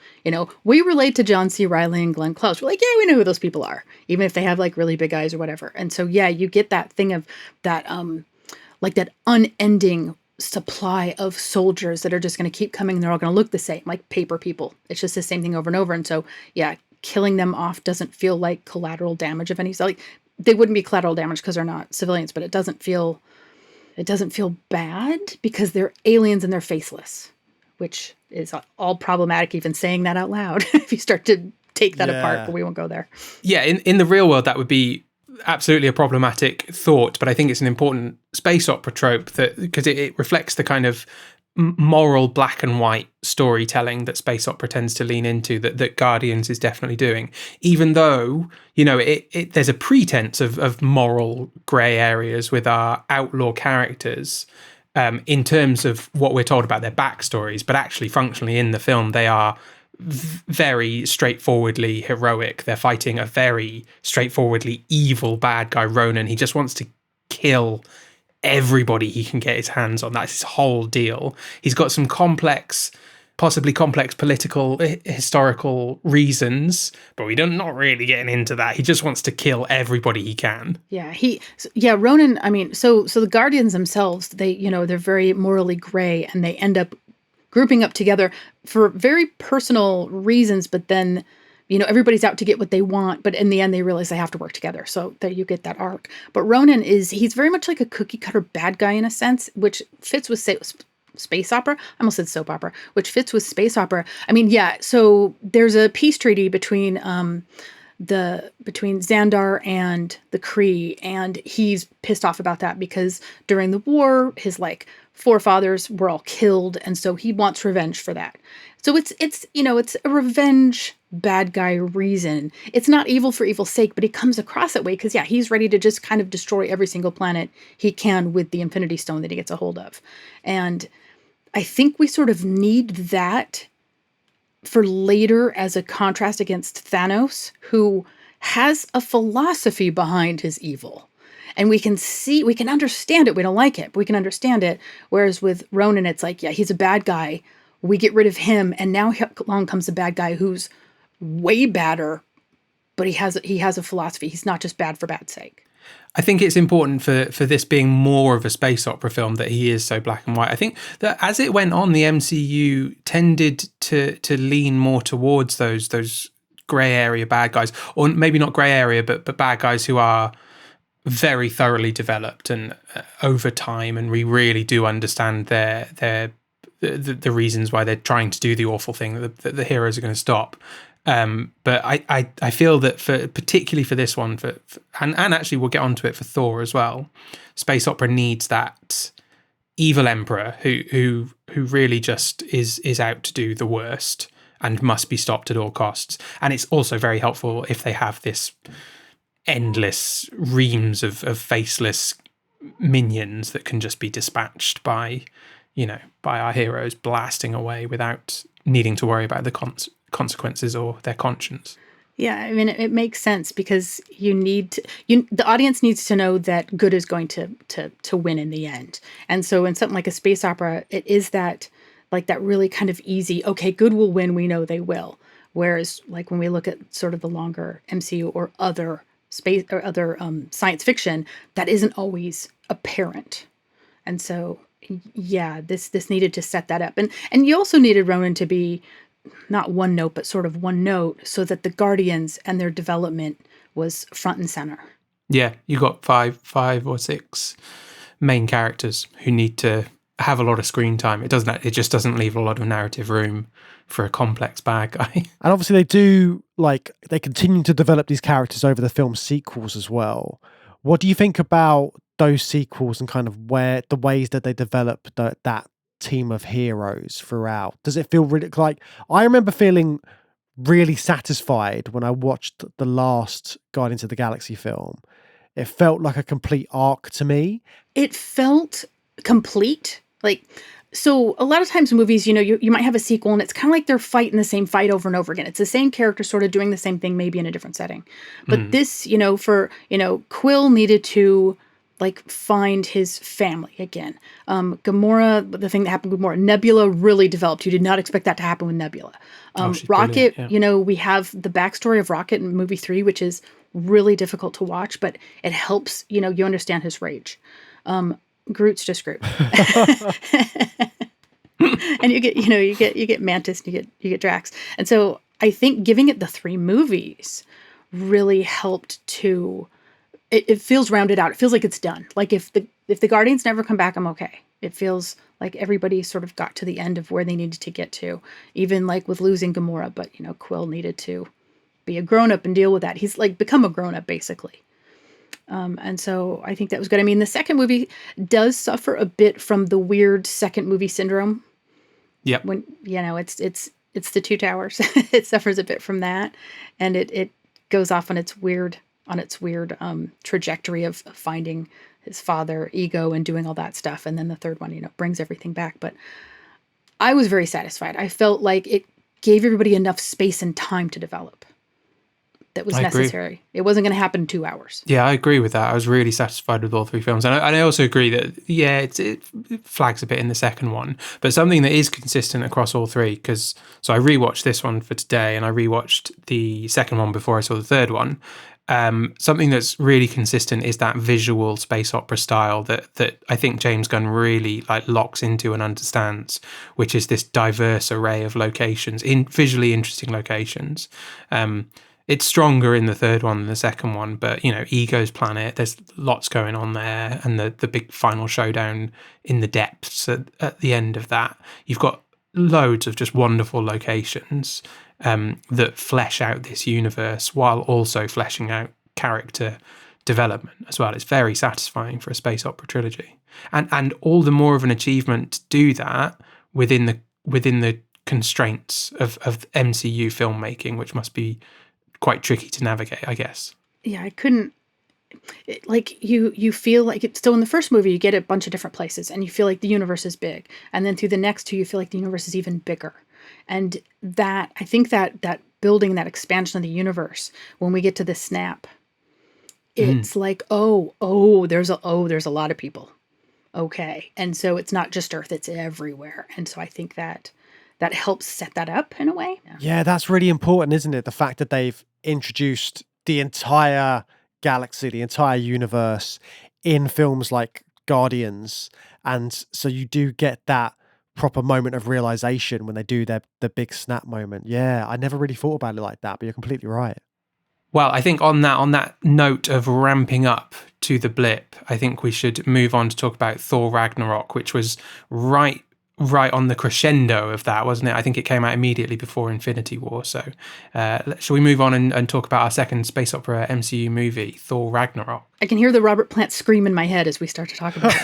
Speaker 9: We relate to John C. Reilly and Glenn Close. We're like, yeah, we know who those people are, even if they have like really big eyes or whatever. And so, yeah, you get that thing of that, like that unending supply of soldiers that are just going to keep coming. And they're all going to look the same, like paper people. It's just the same thing over and over. And so, yeah, killing them off doesn't feel like collateral damage of any sort. Like they wouldn't be collateral damage because they're not civilians, but it doesn't feel bad because they're aliens and they're faceless, which is all problematic even saying that out loud if you start to take that apart, but we won't go there.
Speaker 1: Yeah, in the real world that would be absolutely a problematic thought, but I think it's an important space opera trope that because it reflects the kind of moral black and white storytelling that space opera tends to lean into that Guardians is definitely doing, even though there's a pretense of moral grey areas with our outlaw characters in terms of what we're told about their backstories, but actually functionally in the film they are very straightforwardly heroic. They're fighting a very straightforwardly evil bad guy, Ronan. He just wants to kill everybody he can get his hands on. That's his whole deal. He's got some possibly complex political, historical reasons, but we're not really getting into that. He just wants to kill everybody he can.
Speaker 9: Yeah, Ronan, I mean, so the Guardians themselves, they're very morally gray, and they end up grouping up together for very personal reasons, but then everybody's out to get what they want, but in the end they realize they have to work together. So there you get that arc. But Ronan he's very much like a cookie cutter bad guy in a sense, which fits with space opera. I almost said soap opera, which fits with space opera. I mean, yeah, so there's a peace treaty between Xandar and the Kree, and he's pissed off about that because during the war his forefathers were all killed, and so he wants revenge for that. So it's a revenge bad guy reason. It's not evil for evil's sake, but he comes across that way because he's ready to just kind of destroy every single planet he can with the Infinity Stone that he gets a hold of. And I think we sort of need that for later as a contrast against Thanos, who has a philosophy behind his evil. And we can understand it. We don't like it, but we can understand it. Whereas with Ronan, it's like, yeah, he's a bad guy. We get rid of him, and now along comes a bad guy who's way badder, but he has a philosophy. He's not just bad for bad's sake.
Speaker 1: I think it's important for this being more of a space opera film that he is so black and white. I think that as it went on, the MCU tended to lean more towards those grey area bad guys, or maybe not grey area, but bad guys who are very thoroughly developed and over time, and we really do understand the reasons why they're trying to do the awful thing that the heroes are going to stop. But I feel that particularly for this one, and actually we'll get onto it for Thor as well, space opera needs that evil emperor who really just is out to do the worst and must be stopped at all costs. And it's also very helpful if they have this endless reams of faceless minions that can just be dispatched by our heroes blasting away without needing to worry about the consequences or their conscience.
Speaker 9: Yeah, I mean, it makes sense because the audience needs to know that good is going to win in the end. And so in something like a space opera, it is that really kind of easy, okay, good will win, we know they will. Whereas like when we look at sort of the longer MCU or other space or other science fiction, that isn't always apparent. And so, yeah, this needed to set that up. And you also needed Ronan to be not one note, but sort of one note, so that the Guardians and their development was front and center.
Speaker 1: Yeah, you got five or six main characters who need to have a lot of screen time. It just doesn't leave a lot of narrative room for a complex bad guy.
Speaker 10: And obviously they continue to develop these characters over the film sequels as well. What do you think about those sequels and kind of where the ways that they develop that team of heroes throughout? Does it feel really like, I remember feeling really satisfied when I watched the last Guardians of the Galaxy film. It felt like a complete arc to me.
Speaker 9: It felt complete. So a lot of times in movies, you might have a sequel and it's kind of like they're fighting the same fight over and over again. It's the same character sort of doing the same thing, maybe in a different setting. But this, Quill needed to find his family again. Gamora, the thing that happened with Gamora, Nebula really developed. You did not expect that to happen with Nebula. Rocket, we have the backstory of Rocket in movie 3, which is really difficult to watch, but it helps, you understand his rage. Groot's just Groot. And you get Mantis, and you get Drax. And so I think giving it the 3 movies really helped to, it feels rounded out. It feels like it's done. Like if the Guardians never come back, I'm okay. It feels like everybody sort of got to the end of where they needed to get to, even with losing Gamora, but Quill needed to be a grown-up and deal with that. He's become a grown-up basically. And so I think that was good. I mean, the second movie does suffer a bit from the weird second movie syndrome.
Speaker 1: Yeah.
Speaker 9: When, it's the Two Towers. It suffers a bit from that. And it goes off on its weird trajectory of finding his father, ego, and doing all that stuff. And then the third one, brings everything back. But I was very satisfied. I felt like it gave everybody enough space and time to develop. That was necessary. It wasn't going to happen in 2 hours.
Speaker 1: Yeah, I agree with that. I was really satisfied with all 3 films. And I also agree that, it flags a bit in the second one. But something that is consistent across all 3, so I rewatched this one for today and I rewatched the second one before I saw the third one. Something that's really consistent is that visual space opera style that I think James Gunn really locks into and understands, which is this diverse array of locations, in visually interesting locations. It's stronger in the third one than the second one, but Ego's planet, there's lots going on there, and the big final showdown in the depths at the end of that. You've got loads of just wonderful locations that flesh out this universe while also fleshing out character development as well. It's very satisfying for a space opera trilogy, and all the more of an achievement to do that within the constraints of MCU filmmaking, which must be quite tricky to navigate, I guess.
Speaker 9: Yeah, I couldn't. You feel like it. So in the first movie, you get a bunch of different places, and you feel like the universe is big. And then through the next 2, you feel like the universe is even bigger. And I think that building, that expansion of the universe, when we get to the snap, it's like, there's a lot of people. Okay, and so it's not just Earth; it's everywhere. And so I think that helps set that up in a way.
Speaker 10: Yeah, that's really important, isn't it? The fact that they've introduced the entire galaxy, the entire universe in films like Guardians. And so you do get that proper moment of realization when they do the big snap moment. Yeah, I never really thought about it like that, but you're completely right.
Speaker 1: Well, I think on that note of ramping up to the blip, I think we should move on to talk about Thor Ragnarok, which was right on the crescendo of that, wasn't it? I think it came out immediately before Infinity War. So shall we move on and talk about our second space opera MCU movie, Thor Ragnarok?
Speaker 9: I can hear the Robert Plant scream in my head as we start to talk about it.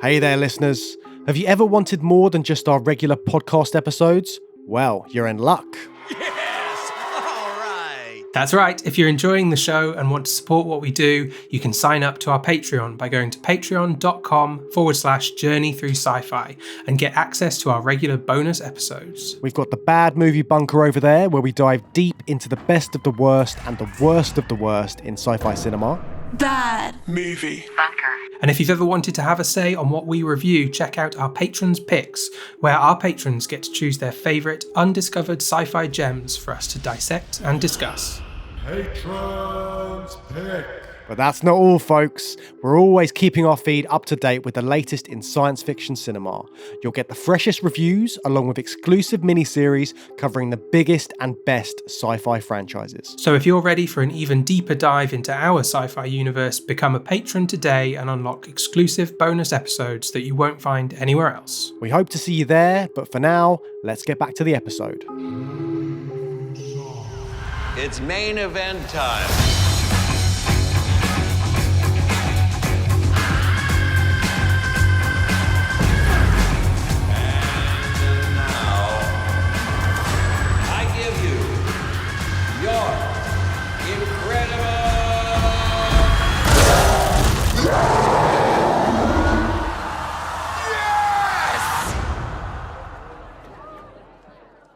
Speaker 10: Hey there, listeners. Have you ever wanted more than just our regular podcast episodes? Well, you're in luck.
Speaker 1: That's right. If you're enjoying the show and want to support what we do, you can sign up to our Patreon by going to patreon.com/journey through sci-fi and get access to our regular bonus episodes.
Speaker 10: We've got the Bad Movie Bunker over there, where we dive deep into the best of the worst and the worst of the worst in sci-fi cinema.
Speaker 12: Bad Movie Bunker.
Speaker 1: And if you've ever wanted to have a say on what we review, check out our Patrons Picks, where our patrons get to choose their favourite undiscovered sci-fi gems for us to dissect and discuss.
Speaker 5: Patrons Pick.
Speaker 10: But that's not all, folks. We're always keeping our feed up to date with the latest in science fiction cinema. You'll get the freshest reviews, along with exclusive miniseries covering the biggest and best sci-fi franchises.
Speaker 1: So if you're ready for an even deeper dive into our sci-fi universe, become a patron today and unlock exclusive bonus episodes that you won't find anywhere else.
Speaker 10: We hope to see you there, but for now, let's get back to the episode.
Speaker 13: It's main event time.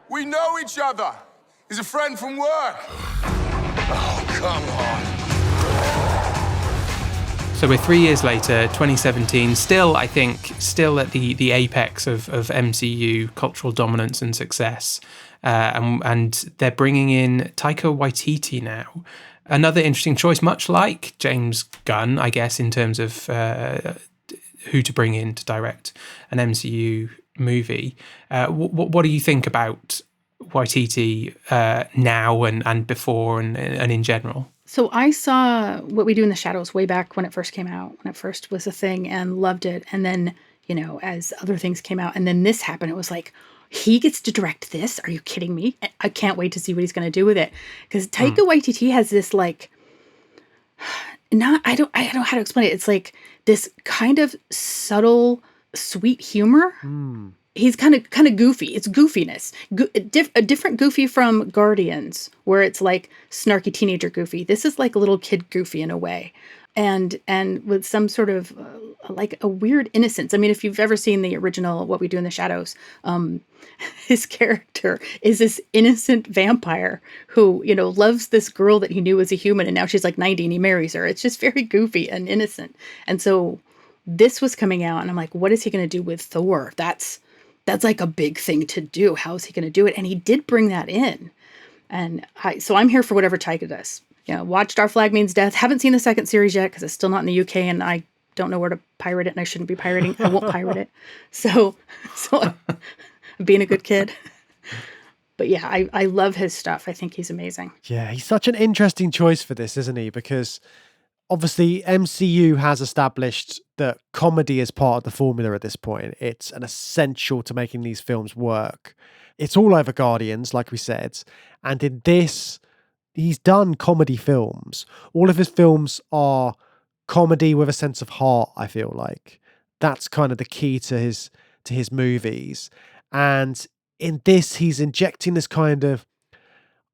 Speaker 5: We know each other. He's a friend from work. Oh, come on.
Speaker 1: So we're 3 years later, 2017, still at the apex of MCU cultural dominance and success. And they're bringing in Taika Waititi now. Another interesting choice, much like James Gunn, I guess, in terms of who to bring in to direct an MCU movie. What do you think about Waititi now and before and in general?
Speaker 9: So I saw What We Do in the Shadows way back when it first came out, when it first was a thing, and loved it. And then, as other things came out, and then this happened, it was like, he gets to direct this? Are you kidding me? I can't wait to see what he's going to do with it. Because Taika Waititi has this I don't know how to explain it. It's like this kind of subtle, sweet humor. He's kind of goofy. It's goofiness. A different goofy from Guardians, where it's like snarky teenager goofy. This is like a little kid goofy in a way. And with some sort of like a weird innocence. I mean, if you've ever seen the original What We Do in the Shadows, his character is this innocent vampire who, loves this girl that he knew was a human, and now she's like 90 and he marries her. It's just very goofy and innocent. And so this was coming out, and I'm like, what is he going to do with Thor? That's like a big thing to do. How is he going to do it? And he did bring that in. And so I'm here for whatever Taika does. Watched Our Flag Means Death. Haven't seen the second series yet because it's still not in the UK, and I don't know where to pirate it, and I shouldn't be pirating. I won't pirate it. So I'm being a good kid. But yeah, I love his stuff. I think he's amazing.
Speaker 10: Yeah, he's such an interesting choice for this, isn't he? Because obviously MCU has established that comedy is part of the formula at this point. It's an essential to making these films work. It's all over Guardians, like we said. And in this, he's done comedy films. All of his films are comedy with a sense of heart, I feel like. That's kind of the key to his movies. And in this, he's injecting this kind of,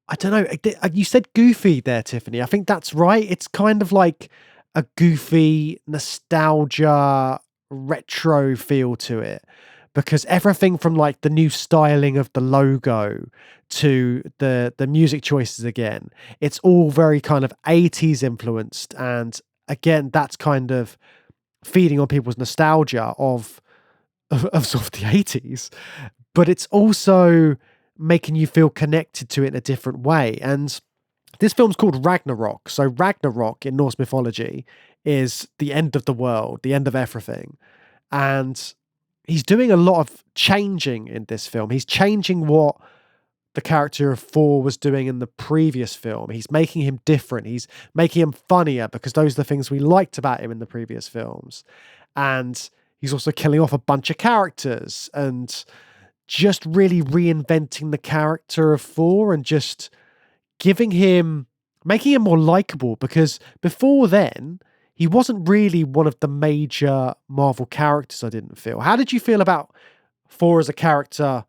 Speaker 10: I don't know, you said goofy there, Tiffany. I think that's right. It's kind of like a goofy nostalgia retro feel to it, because everything from like the new styling of the logo to the music choices, again, it's all very kind of 80s influenced. And again, that's kind of feeding on people's nostalgia of sort of the 80s, but it's also making you feel connected to it in a different way. And this film's called Ragnarok. So Ragnarok in Norse mythology is the end of the world, the end of everything. And he's doing a lot of changing in this film. He's changing what the character of Thor was doing in the previous film. He's making him different. He's making him funnier, because those are the things we liked about him in the previous films. And he's also killing off a bunch of characters and just really reinventing the character of Thor and just making him more likable, because before then, he wasn't really one of the major Marvel characters, I didn't feel. How did you feel about Thor as a character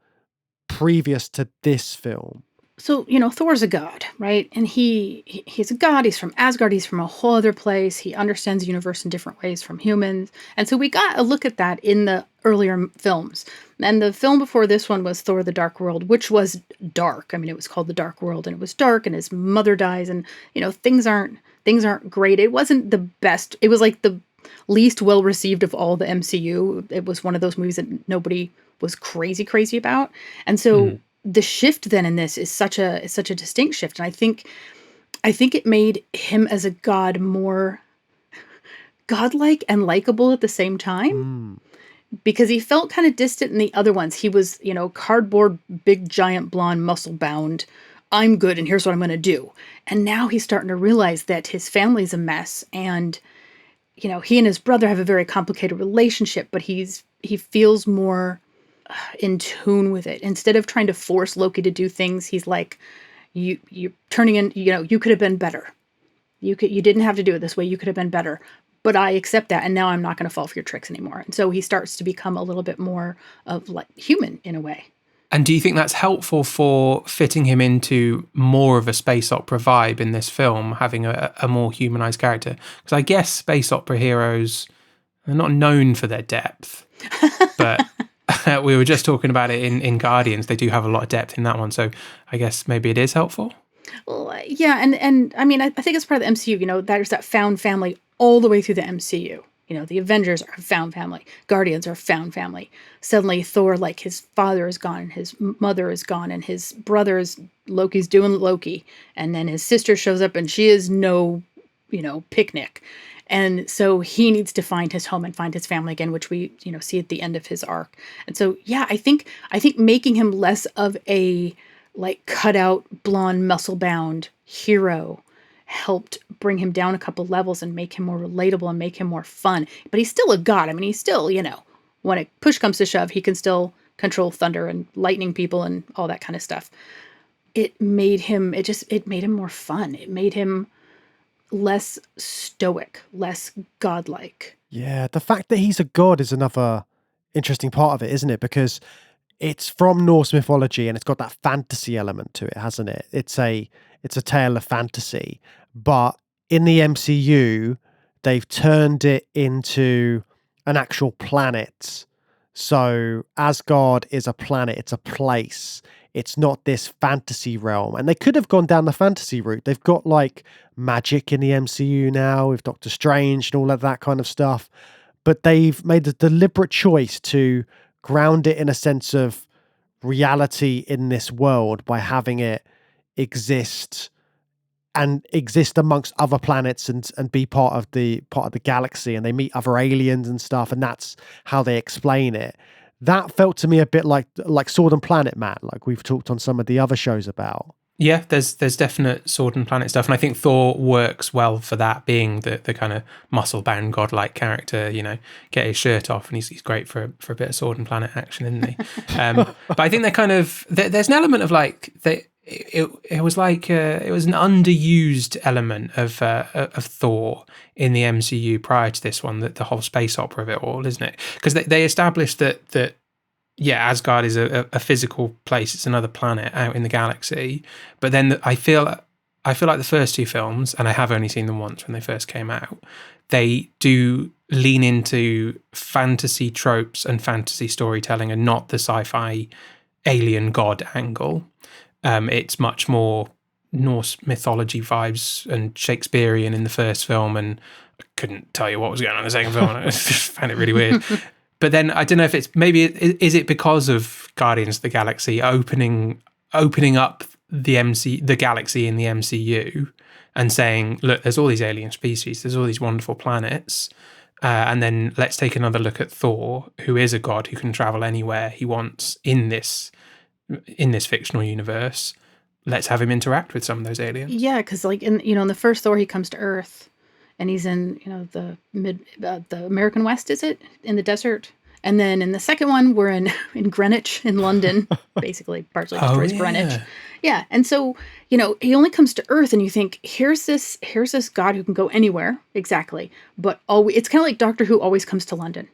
Speaker 10: previous to this film?
Speaker 9: So, Thor's a god, right? And he's a god. He's from Asgard. He's from a whole other place. He understands the universe in different ways from humans. And so we got a look at that in the earlier films. And the film before this one was Thor: The Dark World, which was dark. I mean, it was called The Dark World, and it was dark, and his mother dies, and, things aren't great. It wasn't the best. It was like the least well received of all the MCU. It was one of those movies that nobody was crazy about. And so the shift then in this is such a distinct shift. And I think I think it made him as a god more godlike and likable at the same time. Because he felt kind of distant in the other ones. He was, cardboard, big, giant, blonde, muscle bound. I'm good, and here's what I'm going to do. And now he's starting to realize that his family's a mess, and he and his brother have a very complicated relationship. But he feels more in tune with it. Instead of trying to force Loki to do things, he's like, you're turning in. You could have been better. You didn't have to do it this way. You could have been better. But I accept that, and now I'm not going to fall for your tricks anymore. And so he starts to become a little bit more of like human in a way.
Speaker 1: And do you think that's helpful for fitting him into more of a space opera vibe in this film, having a more humanized character? Because I guess space opera heroes are not known for their depth, but we were just talking about it in Guardians. They do have a lot of depth in that one, so I guess maybe it is helpful.
Speaker 9: Well, yeah, and I mean, I think it's part of the MCU. There's that found family all the way through the MCU. The Avengers are found family. Guardians are found family. Suddenly Thor, like his father is gone, his mother is gone, and his brother's Loki's doing Loki. And then his sister shows up and she is no, picnic. And so he needs to find his home and find his family again, which we, see at the end of his arc. And so, yeah, I think making him less of a like cut out, blonde, muscle bound hero helped bring him down a couple levels and make him more relatable and make him more fun. But he's still a god. I mean, he's still, when a push comes to shove, he can still control thunder and lightning people and all that kind of stuff. It made him more fun. It made him less stoic, less godlike.
Speaker 10: Yeah, the fact that he's a god is another interesting part of it, isn't it? Because it's from Norse mythology and it's got that fantasy element to it, hasn't it? It's a tale of fantasy. But in the MCU, they've turned it into an actual planet. So Asgard is a planet, it's a place. It's not this fantasy realm. And they could have gone down the fantasy route. They've got like magic in the MCU now with Doctor Strange and all of that kind of stuff. But they've made a deliberate choice to ground it in a sense of reality in this world by having it exist amongst other planets and be part of the galaxy, and they meet other aliens and stuff, and that's how they explain it. That felt to me a bit like Sword and Planet, Matt, like we've talked on some of the other shows about.
Speaker 1: Yeah, there's definite Sword and Planet stuff, and I think Thor works well for that, being the kind of muscle-bound, godlike character. Get his shirt off, and he's great for a bit of Sword and Planet action, isn't he? But I think they're kind of there's an element of like it was like it was an underused element of Thor in the MCU prior to this one, that the whole space opera of it all, isn't it? Because they established that. Yeah, Asgard is a physical place. It's another planet out in the galaxy. But then I feel like the first two films, and I have only seen them once when they first came out, they do lean into fantasy tropes and fantasy storytelling and not the sci-fi alien god angle. It's much more Norse mythology vibes and Shakespearean in the first film, and I couldn't tell you what was going on in the second film. I just found it really weird. But then I don't know if it's is it because of Guardians of the Galaxy opening up the galaxy in the MCU and saying, look, there's all these alien species, there's all these wonderful planets, and then let's take another look at Thor, who is a god who can travel anywhere he wants in this fictional universe. Let's have him interact with some of those aliens.
Speaker 9: Yeah, because like in the first Thor, he comes to Earth. And he's in, the American West, is it? In the desert. And then in the second one, we're in Greenwich, in London, basically partially destroys Greenwich. Yeah. And so, he only comes to Earth, and you think, here's this god who can go anywhere. Exactly. But it's kind of like Doctor Who always comes to London.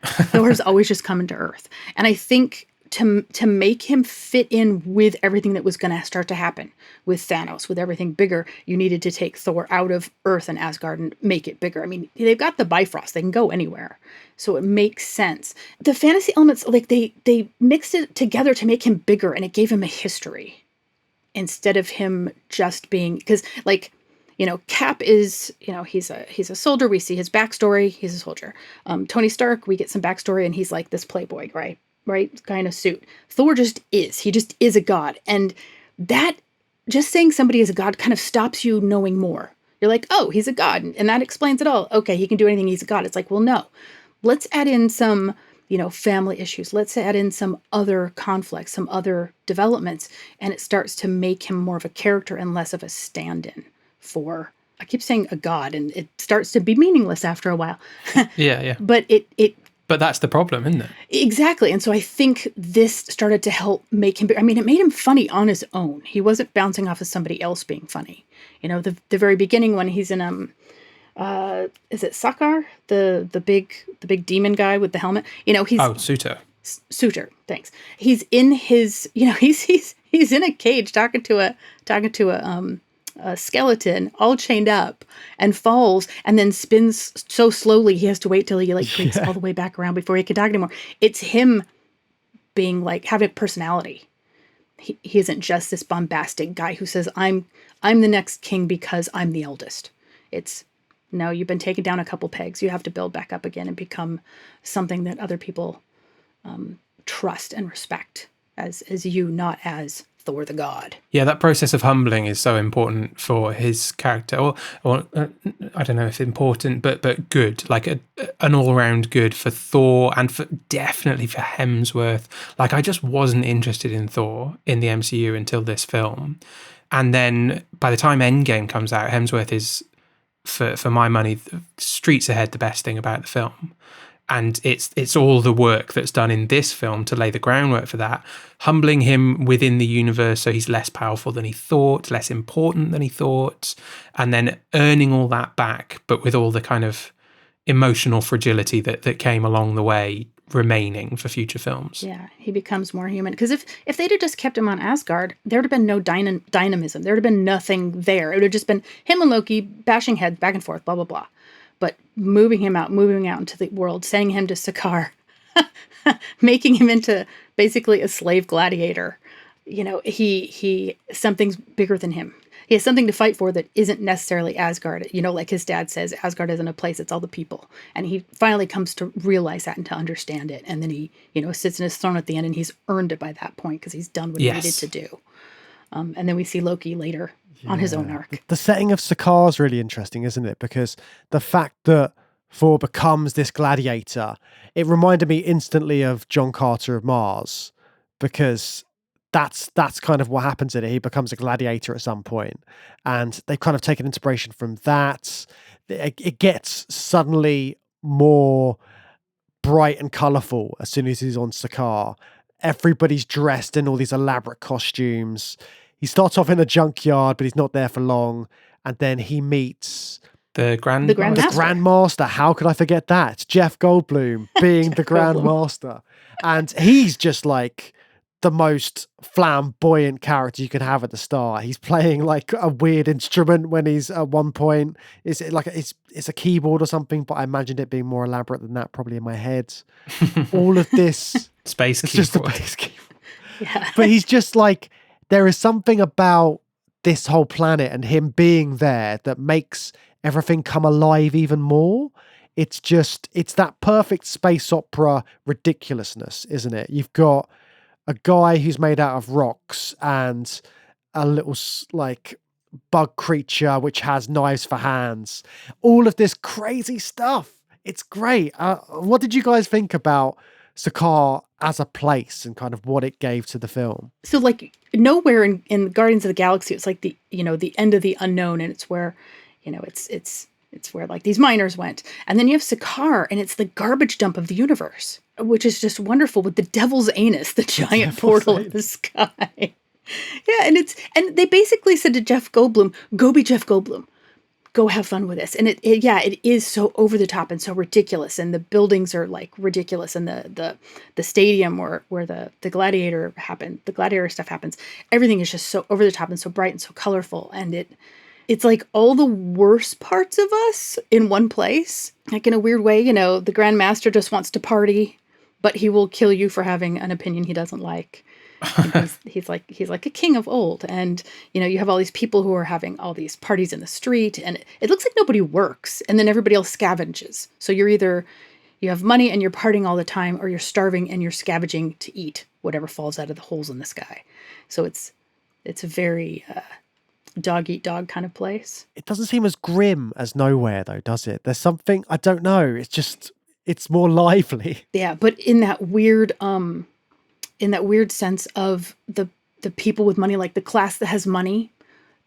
Speaker 9: Thor's always just coming to Earth. And I think to make him fit in with everything that was going to start to happen with Thanos, with everything bigger, you needed to take Thor out of Earth and Asgard and make it bigger. I mean, they've got the Bifrost. They can go anywhere. So it makes sense. The fantasy elements, like they mixed it together to make him bigger, and it gave him a history instead of him just being, because Cap is, he's a soldier. We see his backstory. He's a soldier. Tony Stark, we get some backstory, and he's like this playboy, right? Kind of suit. Thor just is. He just is a god. And that just saying somebody is a god kind of stops you knowing more. You're like, oh, he's a god, and that explains it all. Okay, he can do anything, he's a god. It's like, well, no. Let's add in some, family issues. Let's add in some other conflicts, some other developments, and it starts to make him more of a character and less of a stand-in for, I keep saying a god, and it starts to be meaningless after a while.
Speaker 1: Yeah.
Speaker 9: But
Speaker 1: But that's the problem, isn't it?
Speaker 9: Exactly. And so I think this started to help make him, it made him funny on his own. He wasn't bouncing off of somebody else being funny. The very beginning when he's in, is it Sakar? The big demon guy with the helmet? He's...
Speaker 1: Oh, Suitor.
Speaker 9: Suitor, thanks. He's in his, he's in a cage talking to a skeleton all chained up and falls and then spins so slowly he has to wait till he creaks all the way back around before he can talk anymore. It's him being having a personality. He isn't just this bombastic guy who says, I'm the next king because I'm the eldest. It's, no, you've been taken down a couple pegs. You have to build back up again and become something that other people trust and respect as you, not as Thor the god.
Speaker 1: Yeah, that process of humbling is so important for his character, or I don't know if important, but good, like an all-round good for Thor and for definitely for Hemsworth. I just wasn't interested in Thor in the MCU until this film, and then by the time Endgame comes out, Hemsworth is, for my money, streets ahead the best thing about the film. And it's all the work that's done in this film to lay the groundwork for that, humbling him within the universe so he's less powerful than he thought, less important than he thought, and then earning all that back, but with all the kind of emotional fragility that came along the way remaining for future films.
Speaker 9: Yeah, he becomes more human. Because if they'd have just kept him on Asgard, there would have been no dynamism. There would have been nothing there. It would have just been him and Loki bashing heads back and forth, blah, blah, blah. But moving out into the world, sending him to Sakaar, making him into basically a slave gladiator. He something's bigger than him. He has something to fight for that isn't necessarily Asgard. Like his dad says, Asgard isn't a place, it's all the people. And he finally comes to realize that and to understand it. And then he, sits in his throne at the end, and he's earned it by that point because he's done what he needed to do. And then we see Loki later on his own arc.
Speaker 10: The setting of Sakaar is really interesting, isn't it? Because the fact that Thor becomes this gladiator, it reminded me instantly of John Carter of Mars, because that's kind of what happens in it. He becomes a gladiator at some point, and they've kind of taken inspiration from that. It gets suddenly more bright and colourful as soon as he's on Sakaar. Everybody's dressed in all these elaborate costumes. He starts off in a junkyard, but he's not there for long. And then he meets
Speaker 1: the Grandmaster.
Speaker 10: How could I forget that? It's Jeff Goldblum being the Grandmaster. And he's just the most flamboyant character you can have at the start. He's playing a weird instrument when he's at one point. It's a keyboard or something, but I imagined it being more elaborate than that, probably in my head. All of this
Speaker 1: space keyboard.
Speaker 10: Just a bass keyboard.
Speaker 9: Yeah.
Speaker 10: But he's just there is something about this whole planet and him being there that makes everything come alive even more. It's that perfect space opera ridiculousness, isn't it? You've got a guy who's made out of rocks and a little bug creature which has knives for hands. All of this crazy stuff. It's great. What did you guys think about Sakaar as a place and kind of what it gave to the film?
Speaker 9: So nowhere in Guardians of the Galaxy, it's the the end of the unknown, and it's where, it's where these miners went. And then you have Sakaar, and it's the garbage dump of the universe, which is just wonderful, with the devil's anus, the giant portal in the sky. Yeah, and they basically said to Jeff Goldblum, go be Jeff Goldblum. Go have fun with this. And it is so over the top and so ridiculous. And the buildings are ridiculous. And the stadium where the gladiator stuff happens. Everything is just so over the top and so bright and so colorful. And it's all the worst parts of us in one place. In a weird way, the Grandmaster just wants to party, but he will kill you for having an opinion he doesn't like. He's like a king of old, and you have all these people who are having all these parties in the street, and it looks like nobody works, and then everybody else scavenges. So you have money and you're partying all the time, or you're starving and you're scavenging to eat whatever falls out of the holes in the sky. So it's It's a very dog eat dog kind of place.
Speaker 10: It doesn't seem as grim as Nowhere, though, does it? There's something, I don't know. It's more lively.
Speaker 9: Yeah, but in that weird sense of the people with money, like the class that has money,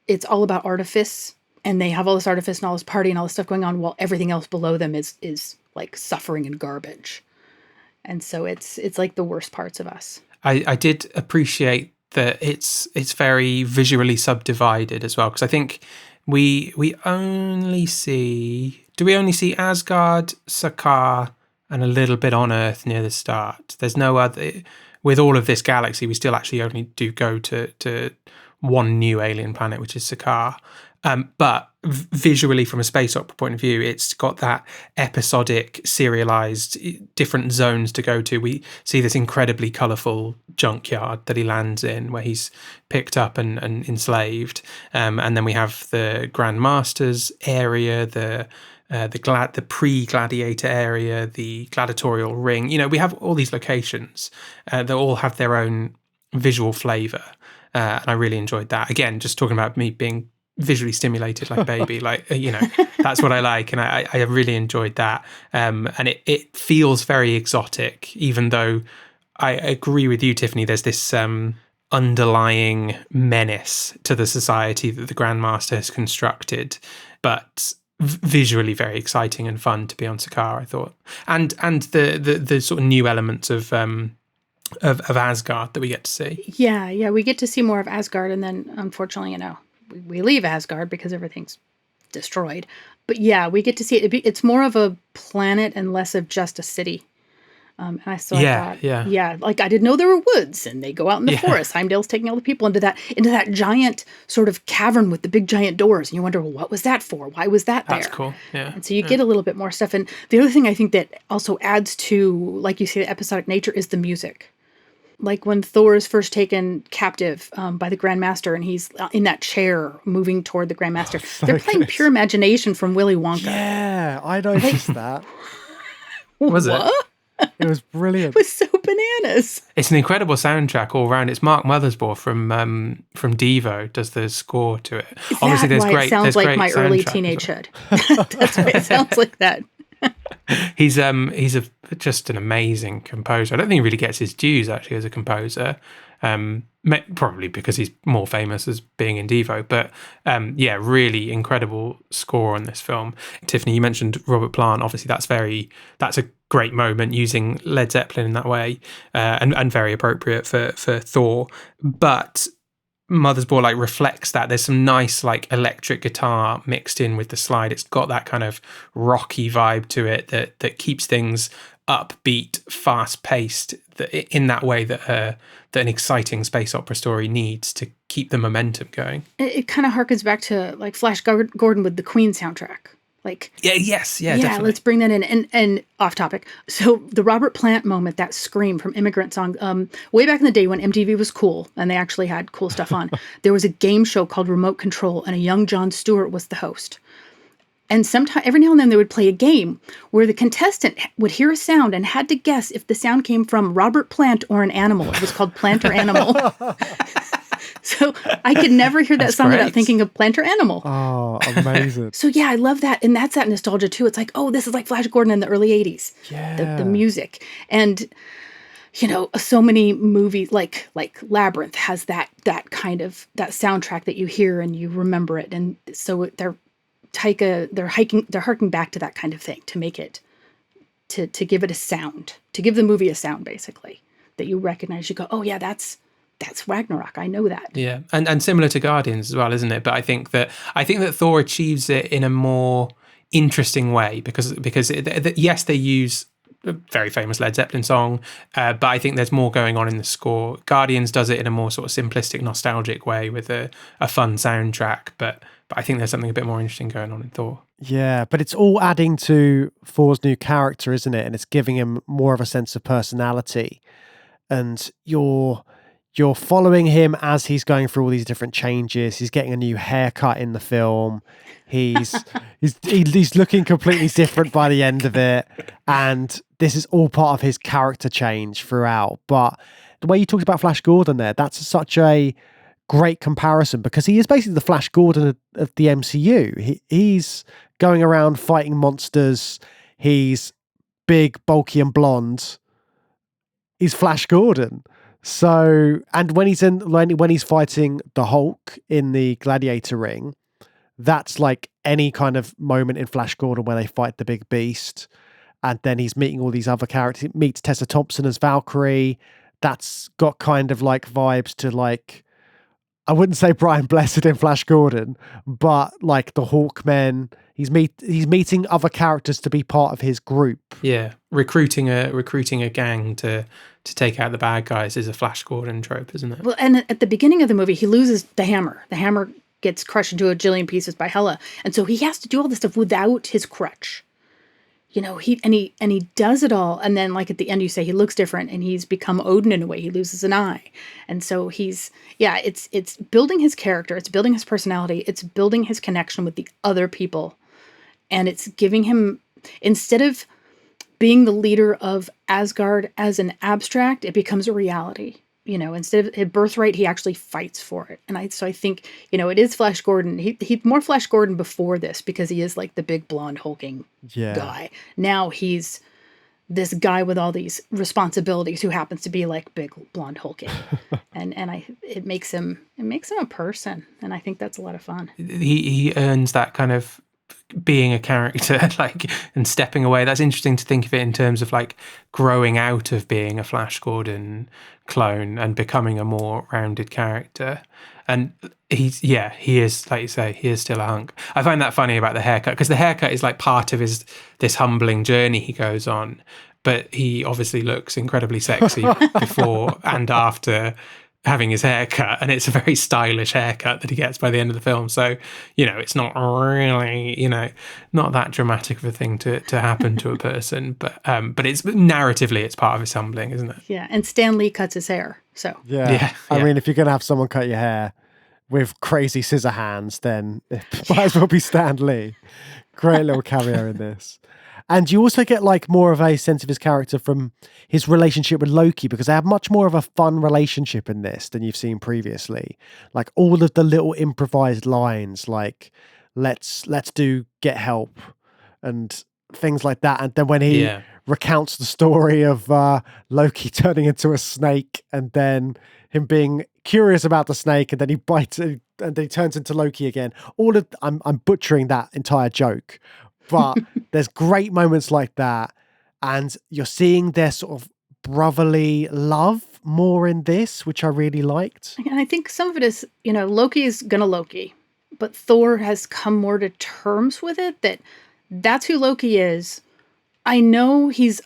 Speaker 9: it's all about artifice, and they have all this artifice and all this party and all this stuff going on, while everything else below them is like suffering and garbage. And so it's like the worst parts of us.
Speaker 1: I did appreciate that it's very visually subdivided as well, because I think we only see Asgard, Sakaar, and a little bit on Earth near the start. There's no other. With all of this galaxy, we still actually only do go to one new alien planet, which is Sakaar. But visually, from a space opera point of view, it's got that episodic, serialized, different zones to go to. We see this incredibly colourful junkyard that he lands in, where he's picked up and enslaved. And then we have the Grand Master's area, the pre-gladiator area, the gladiatorial ring. You know, we have all these locations that all have their own visual flavour. And I really enjoyed that. Again, just talking about me being visually stimulated like a baby, like, you know, that's what I like. And I really enjoyed that. And it feels very exotic, even though I agree with you, Tiffany, there's this underlying menace to the society that the Grandmaster has constructed, but visually very exciting and fun to be on Sakaar, I thought. And the sort of new elements of Asgard that we get to see.
Speaker 9: Yeah, we get to see more of Asgard, and then unfortunately, you know, we leave Asgard because everything's destroyed. But yeah, we get to see it. It's more of a planet and less of just a city. And I thought, like I didn't know there were woods, and they go out in the forest. Heimdall's taking all the people into that giant sort of cavern with the big giant doors, and you wonder, well, what was that for? Why was that there?
Speaker 1: That's cool. Yeah.
Speaker 9: And so you get a little bit more stuff. And the other thing I think that also adds to, like you say, the episodic nature is the music. Like when Thor is first taken captive by the Grandmaster, and he's in that chair moving toward the Grandmaster. They're playing Pure Imagination from Willy Wonka.
Speaker 10: Yeah, I noticed that.
Speaker 1: Was it?
Speaker 10: It was brilliant.
Speaker 9: It was so bananas.
Speaker 1: It's an incredible soundtrack all around. It's Mark Mothersbaugh from Devo does the score to it.
Speaker 9: Is obviously, there's great. It sounds like my early teenagehood. That's why it sounds like that.
Speaker 1: He's just an amazing composer. I don't think he really gets his dues actually as a composer. Probably because he's more famous as being in Devo, but really incredible score on this film. Tiffany, you mentioned Robert Plant. Obviously, that's a great moment using Led Zeppelin in that way, and very appropriate for Thor. But Mothersbaugh like reflects that. There's some nice like electric guitar mixed in with the slide. It's got that kind of rocky vibe to it that keeps things upbeat, fast-paced, in that way that an exciting space opera story needs to keep the momentum going.
Speaker 9: It kind of harkens back to like Flash Gordon with the Queen soundtrack. Like
Speaker 1: definitely.
Speaker 9: Let's bring that in. And off topic. So the Robert Plant moment, that scream from Immigrant Song, way back in the day when MTV was cool and they actually had cool stuff on, there was a game show called Remote Control, and a young Jon Stewart was the host. And every now and then they would play a game where the contestant would hear a sound and had to guess if the sound came from Robert Plant or an animal. It was called Plant or Animal. So I could never hear that song without thinking of Plant or Animal.
Speaker 10: Oh, amazing.
Speaker 9: So yeah, I love that. And that's that nostalgia too. It's like, oh, this is like Flash Gordon in the early 80s.
Speaker 10: Yeah.
Speaker 9: The music. And, you know, so many movies like Labyrinth has that kind of, that soundtrack that you hear and you remember it. And so they're harking back to that kind of thing to make it, to give it a sound, to give the movie a sound, basically, that you recognize. You go, oh yeah, that's Ragnarok. I know that.
Speaker 1: Yeah, and similar to Guardians as well, isn't it? But I think that Thor achieves it in a more interesting way because yes, they use a very famous Led Zeppelin song, but I think there's more going on in the score. Guardians does it in a more sort of simplistic, nostalgic way with a fun soundtrack, but I think there's something a bit more interesting going on in Thor.
Speaker 10: Yeah, but it's all adding to Thor's new character, isn't it? And it's giving him more of a sense of personality. And you're following him as he's going through all these different changes. He's getting a new haircut in the film. He's looking completely different by the end of it. And this is all part of his character change throughout. But the way you talked about Flash Gordon there, that's such a great comparison because he is basically the Flash Gordon of the MCU. He's going around fighting monsters. He's big, bulky, and blonde. He's Flash Gordon. So, and when he's fighting the Hulk in the Gladiator ring, that's like any kind of moment in Flash Gordon where they fight the big beast. And then he's meeting all these other characters. He meets Tessa Thompson as Valkyrie. That's got kind of like vibes to like, I wouldn't say Brian Blessed in Flash Gordon, but like the Hawkmen. He's meeting other characters to be part of his group.
Speaker 1: Yeah, recruiting a gang to take out the bad guys is a Flash Gordon trope, isn't it?
Speaker 9: Well, and at the beginning of the movie, he loses the hammer. The hammer gets crushed into a jillion pieces by Hela, and so he has to do all this stuff without his crutch. You know, he does it all, and then like at the end, you say he looks different, and he's become Odin in a way. He loses an eye, and so it's building his character, it's building his personality, it's building his connection with the other people, and it's giving him, instead of being the leader of Asgard as an abstract, it becomes a reality. You know, instead of his birthright, he actually fights for it. And I think, you know, it is Flash Gordon. He's more Flash Gordon before this because he is like the big blonde hulking guy. Now he's this guy with all these responsibilities who happens to be like big blonde hulking. and it makes him a person. And I think that's a lot of fun.
Speaker 1: He earns that kind of being a character, like, and stepping away. That's interesting to think of it in terms of like growing out of being a Flash Gordon clone and becoming a more rounded character. And he is, like you say, he is still a hunk. I find that funny about the haircut, because the haircut is like part of this humbling journey he goes on, but he obviously looks incredibly sexy before and after having his haircut, and it's a very stylish haircut that he gets by the end of the film. So, you know, it's not really, you know, not that dramatic of a thing to happen to a person, but it's narratively, it's part of his humbling, isn't it?
Speaker 9: Yeah, and Stan Lee cuts his hair, so
Speaker 10: yeah. I mean, if you're gonna have someone cut your hair with crazy scissor hands, then it might as well be Stan Lee. Great little cameo in this. And you also get like more of a sense of his character from his relationship with Loki, because they have much more of a fun relationship in this than you've seen previously. Like all of the little improvised lines, like let's do get help and things like that. And then when he recounts the story of Loki turning into a snake, and then him being curious about the snake, and then he bites it, and then he turns into Loki again. I'm butchering that entire joke. But there's great moments like that, and you're seeing their sort of brotherly love more in this, which I really liked.
Speaker 9: And I think some of it is, you know, Loki is gonna Loki, but Thor has come more to terms with it, that's who Loki is. I know he's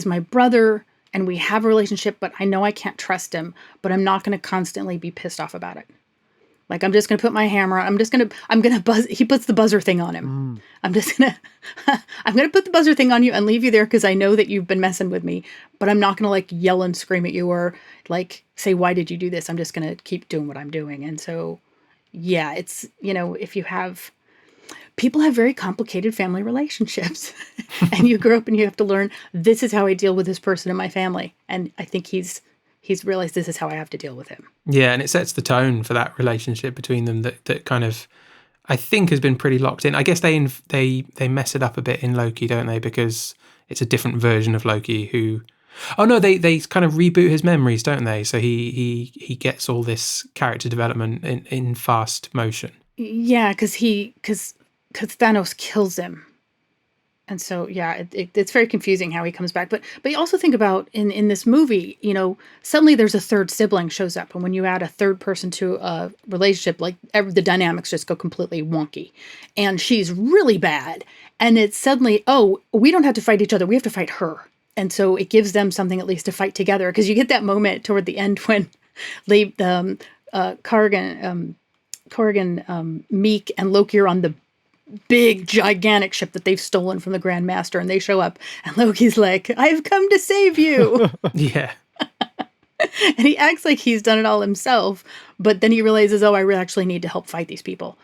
Speaker 9: my brother and we have a relationship, but I know I can't trust him, but I'm not going to constantly be pissed off about it. Like, I'm just going to put my hammer on. I'm going to buzz. He puts the buzzer thing on him. I'm going to put the buzzer thing on you and leave you there because I know that you've been messing with me, but I'm not going to like yell and scream at you or like say, why did you do this? I'm just going to keep doing what I'm doing. And so, yeah, it's, you know, people have very complicated family relationships and you grow up and you have to learn, this is how I deal with this person in my family. And I think he's realized this is how I have to deal with him.
Speaker 1: Yeah, and it sets the tone for that relationship between them that kind of, I think, has been pretty locked in. I guess they mess it up a bit in Loki, don't they? Because it's a different version of Loki who... Oh no, they kind of reboot his memories, don't they? So he gets all this character development in fast motion.
Speaker 9: Yeah, because Thanos kills him. And so, yeah, it's very confusing how he comes back. But you also think about in this movie, you know, suddenly there's a third sibling shows up. And when you add a third person to a relationship, like the dynamics just go completely wonky. And she's really bad. And it's suddenly, oh, we don't have to fight each other. We have to fight her. And so it gives them something at least to fight together. Because you get that moment toward the end when Corrigan, Meek, and Loki are on the big gigantic ship that they've stolen from the Grand Master, and they show up and Loki's like, I've come to save you.
Speaker 1: Yeah.
Speaker 9: And he acts like he's done it all himself, but then he realizes, oh, I really actually need to help fight these people,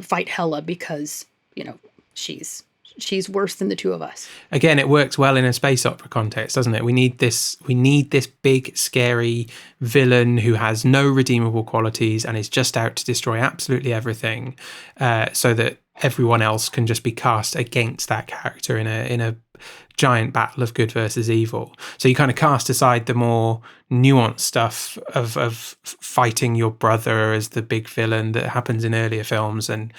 Speaker 9: fight Hela, because, you know, she's she's worse than the two of us.
Speaker 1: Again, it works well in a space opera context, doesn't it? We need this big, scary villain who has no redeemable qualities and is just out to destroy absolutely everything, so that everyone else can just be cast against that character in a giant battle of good versus evil. So you kind of cast aside the more nuanced stuff of fighting your brother as the big villain that happens in earlier films, and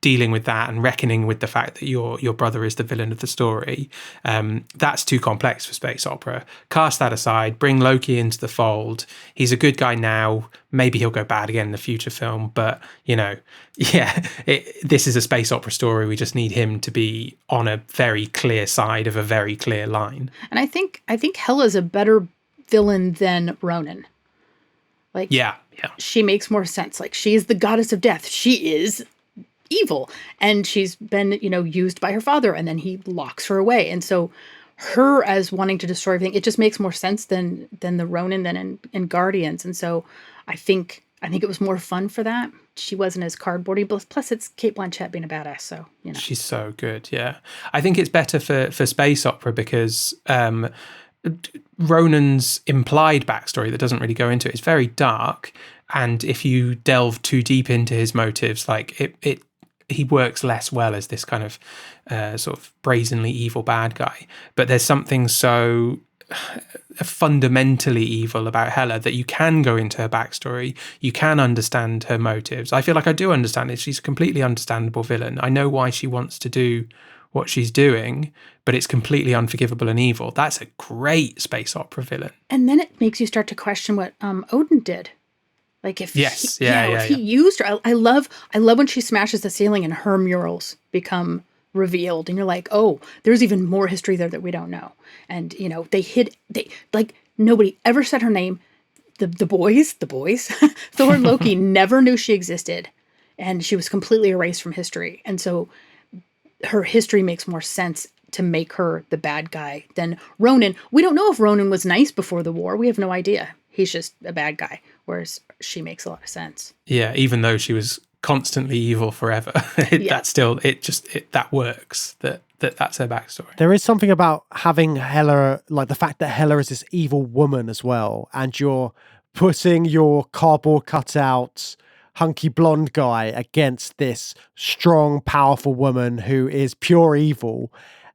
Speaker 1: dealing with that and reckoning with the fact that your brother is the villain of the story. That's too complex for space opera. Cast that aside, bring Loki into the fold. He's a good guy now. Maybe he'll go bad again in the future film, but this is a space opera story. We just need him to be on a very clear side of a very clear line.
Speaker 9: And I think Hela's a better villain than Ronan. Like,
Speaker 1: yeah,
Speaker 9: she makes more sense. Like, she is the goddess of death. She is evil, and she's been used by her father, and then he locks her away, and so her as wanting to destroy everything, it just makes more sense than the Ronan than in Guardians. And so I think it was more fun for that. She wasn't as cardboardy, plus it's Cate Blanchett being a badass, so
Speaker 1: she's so good. Yeah, I think it's better for space opera because Ronan's implied backstory that doesn't really go into it is very dark, and if you delve too deep into his motives, like he works less well as this kind of sort of brazenly evil bad guy. But there's something so fundamentally evil about Hela that you can go into her backstory, you can understand her motives. I feel like I do understand it. She's a completely understandable villain. I know why she wants to do what she's doing, but it's completely unforgivable and evil. That's a great space opera villain.
Speaker 9: And then it makes you start to question what Odin did. Like if
Speaker 1: if
Speaker 9: he used her. I love when she smashes the ceiling and her murals become revealed, and you're like, oh, there's even more history there that we don't know. And they like nobody ever said her name. The boys, Thor and Loki never knew she existed, and she was completely erased from history. And so her history makes more sense to make her the bad guy than Ronan. We don't know if Ronan was nice before the war. We have no idea. He's just a bad guy, whereas she makes a lot of sense.
Speaker 1: Yeah, even though she was constantly evil forever, that works. That's her backstory.
Speaker 10: There is something about having Hela, like the fact that Hela is this evil woman as well, and you're putting your cardboard cutout hunky blonde guy against this strong, powerful woman who is pure evil,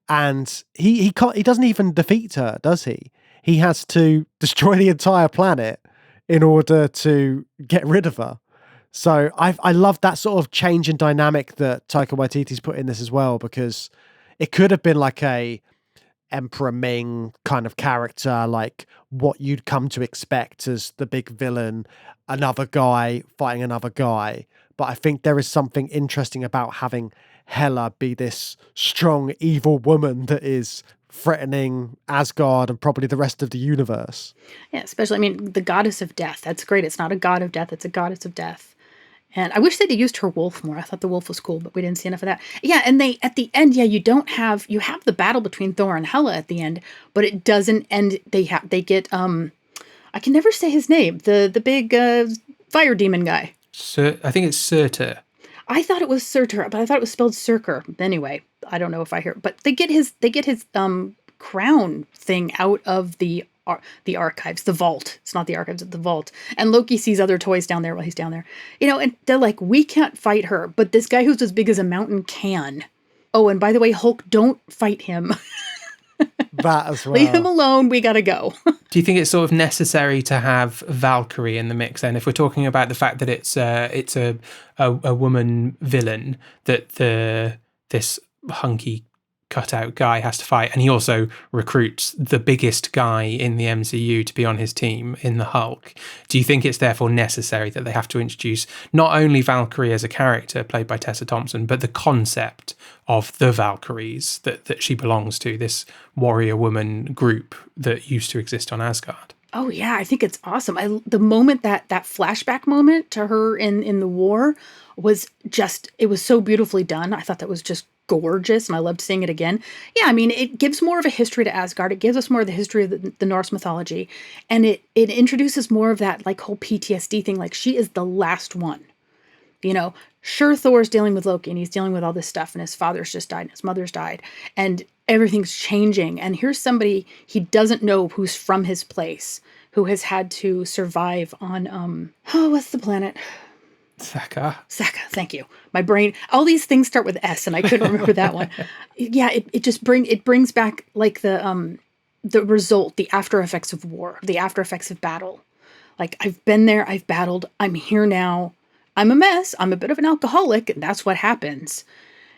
Speaker 10: and he doesn't even defeat her, does he? He has to destroy the entire planet in order to get rid of her. So I love that sort of change in dynamic that Taika Waititi's put in this as well, because it could have been like a Emperor Ming kind of character, like what you'd come to expect as the big villain, another guy fighting another guy. But I think there is something interesting about having Hela be this strong, evil woman that is threatening Asgard and probably the rest of the universe.
Speaker 9: Yeah, especially, the goddess of death. That's great. It's not a god of death, it's a goddess of death. And I wish they'd used her wolf more. I thought the wolf was cool, but we didn't see enough of that. Yeah, and they, at the end, you have the battle between Thor and Hela at the end, but it doesn't end. They get, I can never say his name, the big fire demon guy.
Speaker 1: I think it's Surtur.
Speaker 9: I thought it was Surtur, but I thought it was spelled Surker. Anyway, I don't know if I hear, but they get his crown thing out of the archives, the vault. It's not the archives, it's the vault. And Loki sees other toys down there while he's down there. And they're like, we can't fight her, but this guy who's as big as a mountain can. Oh, and by the way, Hulk, don't fight him.
Speaker 10: That as well.
Speaker 9: Leave him alone. We gotta go.
Speaker 1: Do you think it's sort of necessary to have Valkyrie in the mix then? If we're talking about the fact that it's a woman villain that this hunky cutout guy has to fight, and he also recruits the biggest guy in the MCU to be on his team in the Hulk. Do you think it's therefore necessary that they have to introduce not only Valkyrie as a character played by Tessa Thompson, but the concept of the Valkyries that she belongs to, this warrior woman group that used to exist on Asgard?
Speaker 9: Oh yeah, I think it's awesome. The moment that flashback moment to her in the war was just, it was so beautifully done. I thought that was just gorgeous, and I loved seeing it again. Yeah, it gives more of a history to Asgard. It gives us more of the history of the Norse mythology, and it introduces more of that like whole PTSD thing. Like, she is the last one. You know, sure, Thor's dealing with Loki and he's dealing with all this stuff, and his father's just died and his mother's died, and everything's changing. And here's somebody he doesn't know who's from his place, who has had to survive on, what's the planet?
Speaker 1: Saka,
Speaker 9: thank you. My brain, all these things start with S and I couldn't remember that one. Yeah, it brings back like the result, the after effects of war, the after effects of battle. Like, I've been there, I've battled, I'm here now. I'm a mess, I'm a bit of an alcoholic, and that's what happens.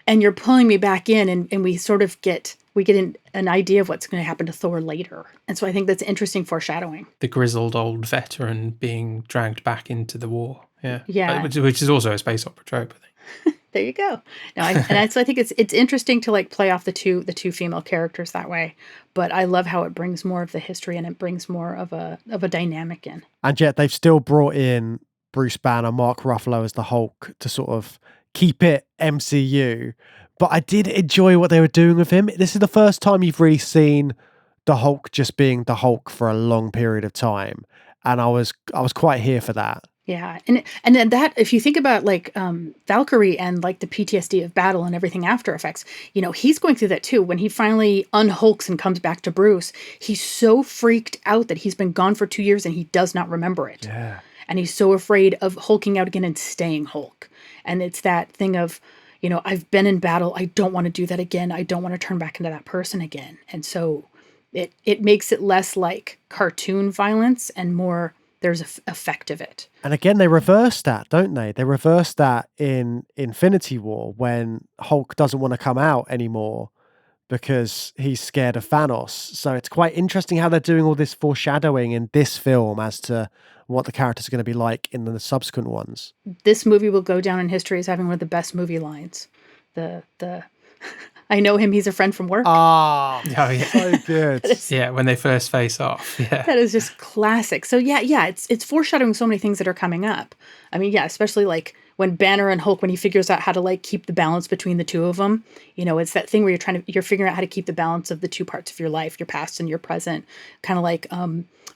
Speaker 9: And you're pulling me back in, and we sort of get an idea of what's going to happen to Thor later. And so I think that's interesting foreshadowing.
Speaker 1: The grizzled old veteran being dragged back into the war. Yeah.
Speaker 9: Yeah.
Speaker 1: Which is also a space opera trope, I think.
Speaker 9: There you go. No, so I think it's interesting to like play off the two female characters that way. But I love how it brings more of the history and it brings more of a dynamic in.
Speaker 10: And yet they've still brought in Bruce Banner, Mark Ruffalo as the Hulk to sort of keep it MCU. But I did enjoy what they were doing with him. This is the first time you've really seen the Hulk just being the Hulk for a long period of time. And I was quite here for that.
Speaker 9: Yeah. And then that, if you think about like Valkyrie and like the PTSD of battle and everything after effects, you know, he's going through that too. When he finally unhulks and comes back to Bruce, he's so freaked out that he's been gone for 2 years and he does not remember it.
Speaker 10: Yeah.
Speaker 9: And he's so afraid of hulking out again and staying Hulk. And it's that thing of, you know, I've been in battle. I don't want to do that again. I don't want to turn back into that person again. And so it makes it less like cartoon violence and more there's an effect of it.
Speaker 10: And again, they reversed that, don't they? They reversed that in Infinity War when Hulk doesn't want to come out anymore because he's scared of Thanos. So it's quite interesting how they're doing all this foreshadowing in this film as to what the characters are going to be like in the subsequent ones.
Speaker 9: This movie will go down in history as having one of the best movie lines. The I know him, he's a friend from work.
Speaker 10: Oh
Speaker 1: yeah.
Speaker 10: So good.
Speaker 1: Yeah, when they first face off. Yeah.
Speaker 9: That is just classic. So yeah, it's foreshadowing so many things that are coming up. I mean, yeah, especially like when Banner and Hulk, when he figures out how to like keep the balance between the two of them, you know, it's that thing where you're figuring out how to keep the balance of the two parts of your life, your past and your present. Kind of like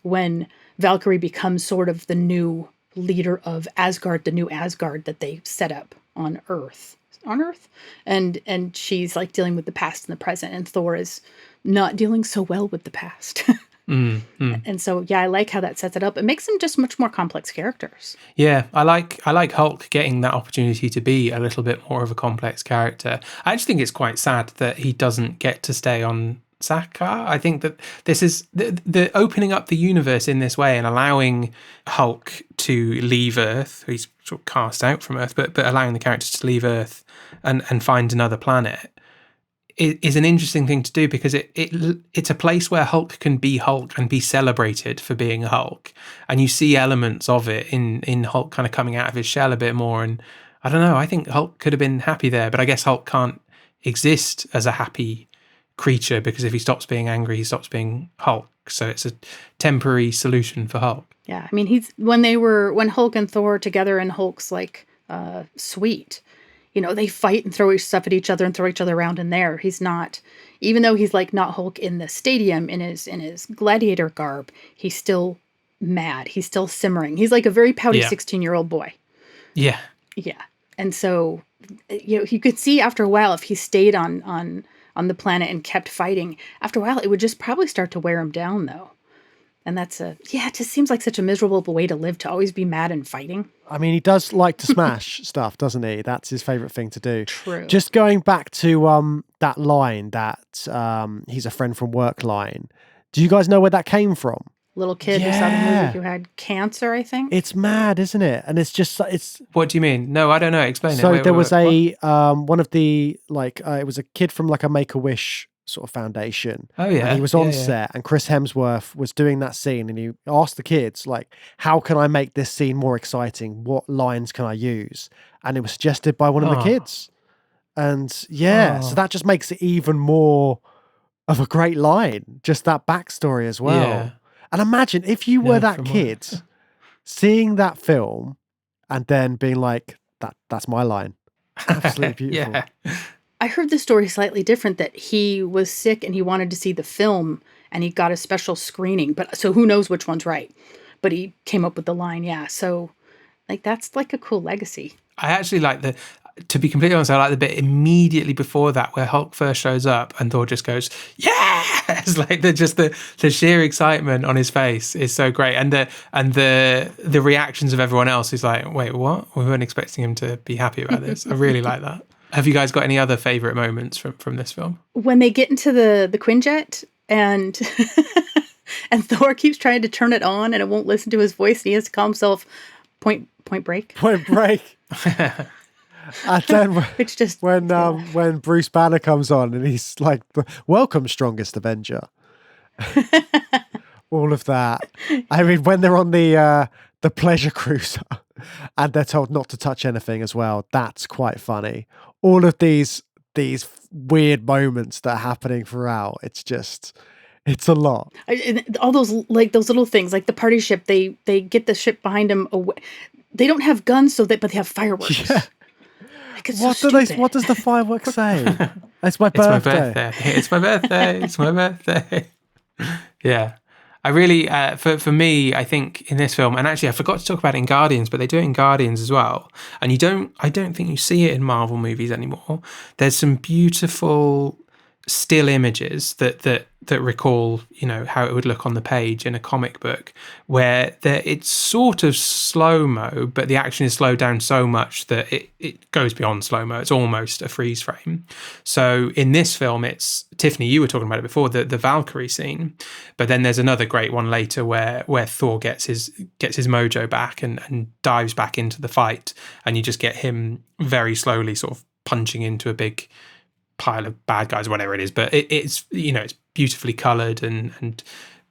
Speaker 9: when Valkyrie becomes sort of the new leader of Asgard, the new Asgard that they set up on Earth. And she's like dealing with the past and the present, and Thor is not dealing so well with the past. And so yeah, I like how that sets it up. It makes them just much more complex characters.
Speaker 1: Yeah, I like Hulk getting that opportunity to be a little bit more of a complex character. I just think it's quite sad that he doesn't get to stay on Saka. I think that this is the opening up the universe in this way and allowing Hulk to leave Earth. He's sort of cast out from Earth, but allowing the characters to leave Earth and find another planet is an interesting thing to do, because it's a place where Hulk can be Hulk and be celebrated for being Hulk, and you see elements of it in Hulk kind of coming out of his shell a bit more. And I don't know, I think Hulk could have been happy there, but I guess Hulk can't exist as a happy creature, because if he stops being angry, he stops being Hulk. So it's a temporary solution for Hulk.
Speaker 9: Yeah, I mean, when Hulk and Thor are together in Hulk's like suite, you know, they fight and throw stuff at each other and throw each other around in there. He's not, even though he's like not Hulk in the stadium in his gladiator garb, he's still mad. He's still simmering. He's like a very pouty 16-year-old boy.
Speaker 1: Yeah.
Speaker 9: Yeah. And so, you know, you could see after a while, if he stayed on the planet and kept fighting, after a while, it would just probably start to wear him down, though. And it just seems like such a miserable way to live, to always be mad and fighting.
Speaker 10: I mean, he does like to smash stuff, doesn't he? That's his favorite thing to do.
Speaker 9: True.
Speaker 10: Just going back to that line, that he's a friend from work line. Do you guys know where that came from?
Speaker 9: Little kid who saw the movie who had cancer, I think.
Speaker 10: It's mad, isn't it? And it's just, it's...
Speaker 1: What do you mean? No, I don't know. Explain it.
Speaker 10: So there was one of the, like, it was a kid from like a Make-A-Wish sort of foundation.
Speaker 1: Oh yeah.
Speaker 10: And he was on set, and Chris Hemsworth was doing that scene, and he asked the kids, like, how can I make this scene more exciting? What lines can I use? And it was suggested by one of the kids. And so that just makes it even more of a great line. Just that backstory as well.
Speaker 1: Yeah.
Speaker 10: And imagine if you were that kid seeing that film and then being like, that's my line. Absolutely beautiful.
Speaker 9: Yeah. I heard the story slightly different, that he was sick and he wanted to see the film and he got a special screening. But so who knows which one's right? But he came up with the line. Yeah. So like, that's like a cool legacy.
Speaker 1: I actually like to be completely honest, I like the bit immediately before that where Hulk first shows up and Thor just goes, yeah! It's like the sheer excitement on his face is so great. And the reactions of everyone else is like, wait, what? We weren't expecting him to be happy about this. I really like that. Have you guys got any other favourite moments from this film?
Speaker 9: When they get into the Quinjet and and Thor keeps trying to turn it on and it won't listen to his voice and he has to call himself Point Break.
Speaker 10: Point Break. And then when Bruce Banner comes on and he's like, welcome, strongest Avenger. All of that. I mean, when they're on the pleasure cruiser and they're told not to touch anything as well, that's quite funny. All of these weird moments that are happening throughout, it's a lot.
Speaker 9: All those little things, like the party ship, they get the ship behind them away. They don't have guns, but they have fireworks. Yeah.
Speaker 10: What does the fireworks say? It's my birthday.
Speaker 1: It's my birthday. It's my birthday. Yeah. I really, for me, I think in this film, and actually I forgot to talk about it in Guardians, but they do it in Guardians as well. And I don't think you see it in Marvel movies anymore. There's some beautiful still images that recall, how it would look on the page in a comic book, where it's sort of slow-mo, but the action is slowed down so much that it goes beyond slow-mo. It's almost a freeze frame. So in this film, it's Tiffany, you were talking about it before, the Valkyrie scene, but then there's another great one later where Thor gets his mojo back and dives back into the fight, and you just get him very slowly sort of punching into a big pile of bad guys, whatever it is, but it's it's beautifully coloured and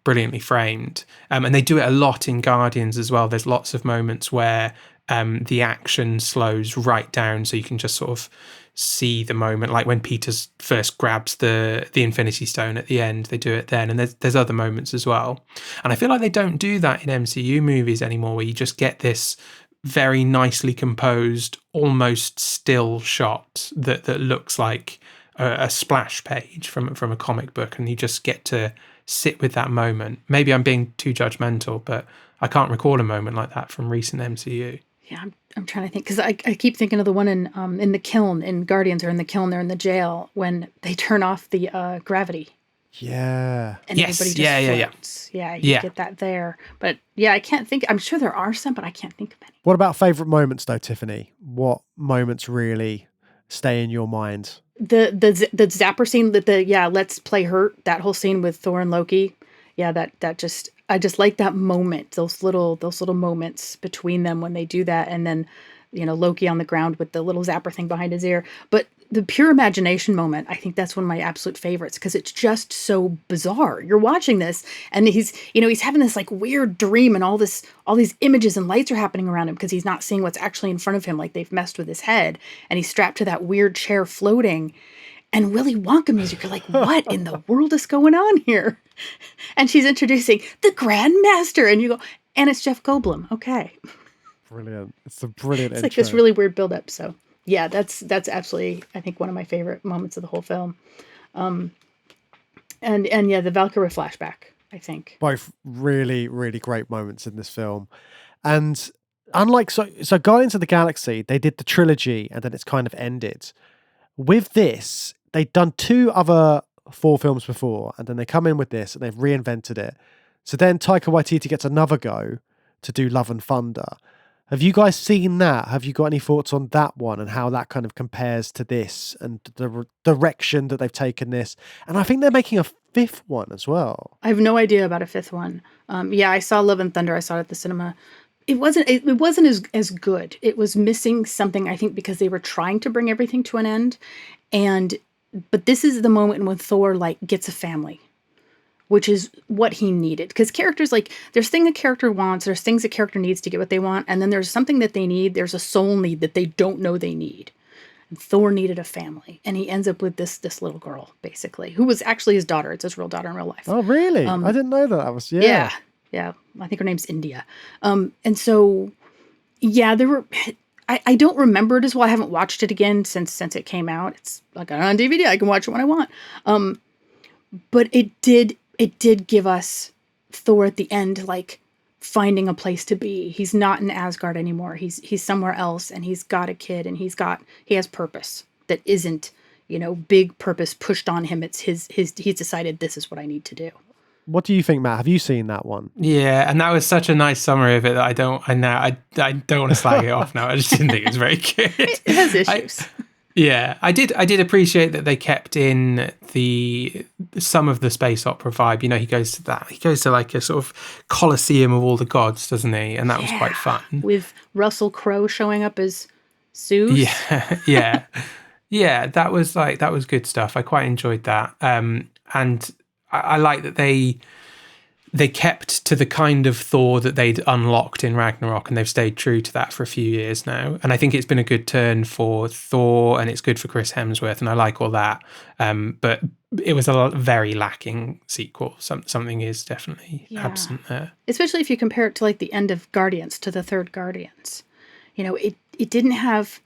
Speaker 1: brilliantly framed, and they do it a lot in Guardians as well. There's lots of moments where the action slows right down so you can just sort of see the moment, like when Peter's first grabs the Infinity Stone at the end. They do it then, and there's other moments as well, and I feel like they don't do that in MCU movies anymore, where you just get this very nicely composed, almost still shot that looks like a splash page from a comic book, and you just get to sit with that moment. Maybe I'm being too judgmental, but I can't recall a moment like that from recent MCU.
Speaker 9: Yeah, I'm trying to think, because I keep thinking of the one in the kiln in Guardians, or in the kiln, they're in the jail when they turn off the gravity.
Speaker 10: Yeah.
Speaker 9: And everybody just floats. Yeah, you get that there. But yeah, I can't think. I'm sure there are some, but I can't think of any.
Speaker 10: What about favourite moments though, Tiffany? What moments really stay in your mind?
Speaker 9: The zapper scene, let's play hurt, that whole scene with Thor and Loki. Yeah, I just like that moment, those little moments between them when they do that, and then Loki on the ground with the little zapper thing behind his ear. But the pure imagination moment, I think that's one of my absolute favorites, because it's just so bizarre. You're watching this and he's having this like weird dream, and all these images and lights are happening around him because he's not seeing what's actually in front of him, like they've messed with his head, and he's strapped to that weird chair floating. And Willy Wonka music, you're like, what in the world is going on here? And she's introducing the Grand Master, and you go, and it's Jeff Goldblum. Okay.
Speaker 10: Brilliant. It's a brilliant
Speaker 9: It's
Speaker 10: intro.
Speaker 9: like this really weird build-up. So yeah, that's absolutely, I think, one of my favorite moments of the whole film. And yeah, the Valkyrie flashback, I think.
Speaker 10: Both really, really great moments in this film. And unlike, so Guardians of the Galaxy, they did the trilogy and then it's kind of ended. With this, they'd done 2 other Thor films before, and then they come in with this and they've reinvented it. So then Taika Waititi gets another go to do Love and Thunder. Have you guys seen that? Have you got any thoughts on that one and how that kind of compares to this and the direction that they've taken this? And I think they're making a 5th one as well.
Speaker 9: I have no idea about a 5th one. Yeah, I saw Love and Thunder. I saw it at the cinema. It wasn't as good. It was missing something, I think, because they were trying to bring everything to an end. But this is the moment when Thor gets a family, which is what he needed. Because characters, there's things a character wants, there's things a character needs to get what they want, and then there's something that they need, there's a soul need that they don't know they need. And Thor needed a family, and he ends up with this little girl, basically, who was actually his daughter. It's his real daughter in real life.
Speaker 10: Oh, really? I didn't know that. Was
Speaker 9: Yeah. I think her name's India. And so, yeah, there were... I don't remember it as well. I haven't watched it again since it came out. It's on DVD. I can watch it when I want. But it did give us Thor at the end, finding a place to be. He's not in Asgard anymore. He's somewhere else, and he's got a kid, and he has purpose that isn't, big purpose pushed on him. It's he's decided this is what I need to do.
Speaker 10: What do you think, Matt? Have you seen that one?
Speaker 1: Yeah, and that was such a nice summary of it that I don't want to slag it off now. I just didn't think it was very good.
Speaker 9: It has issues.
Speaker 1: I did appreciate that they kept in some of the space opera vibe. He goes to like a sort of Colosseum of all the gods, doesn't he? And that was quite fun.
Speaker 9: With Russell Crowe showing up as Zeus.
Speaker 1: Yeah, that was good stuff. I quite enjoyed that. And I like that they kept to the kind of Thor that they'd unlocked in Ragnarok, and they've stayed true to that for a few years now. And I think it's been a good turn for Thor, and it's good for Chris Hemsworth, and I like all that. But it was a very lacking sequel. Something is definitely absent there.
Speaker 9: Especially if you compare it to like the end of Guardians, to the third Guardians. It didn't have,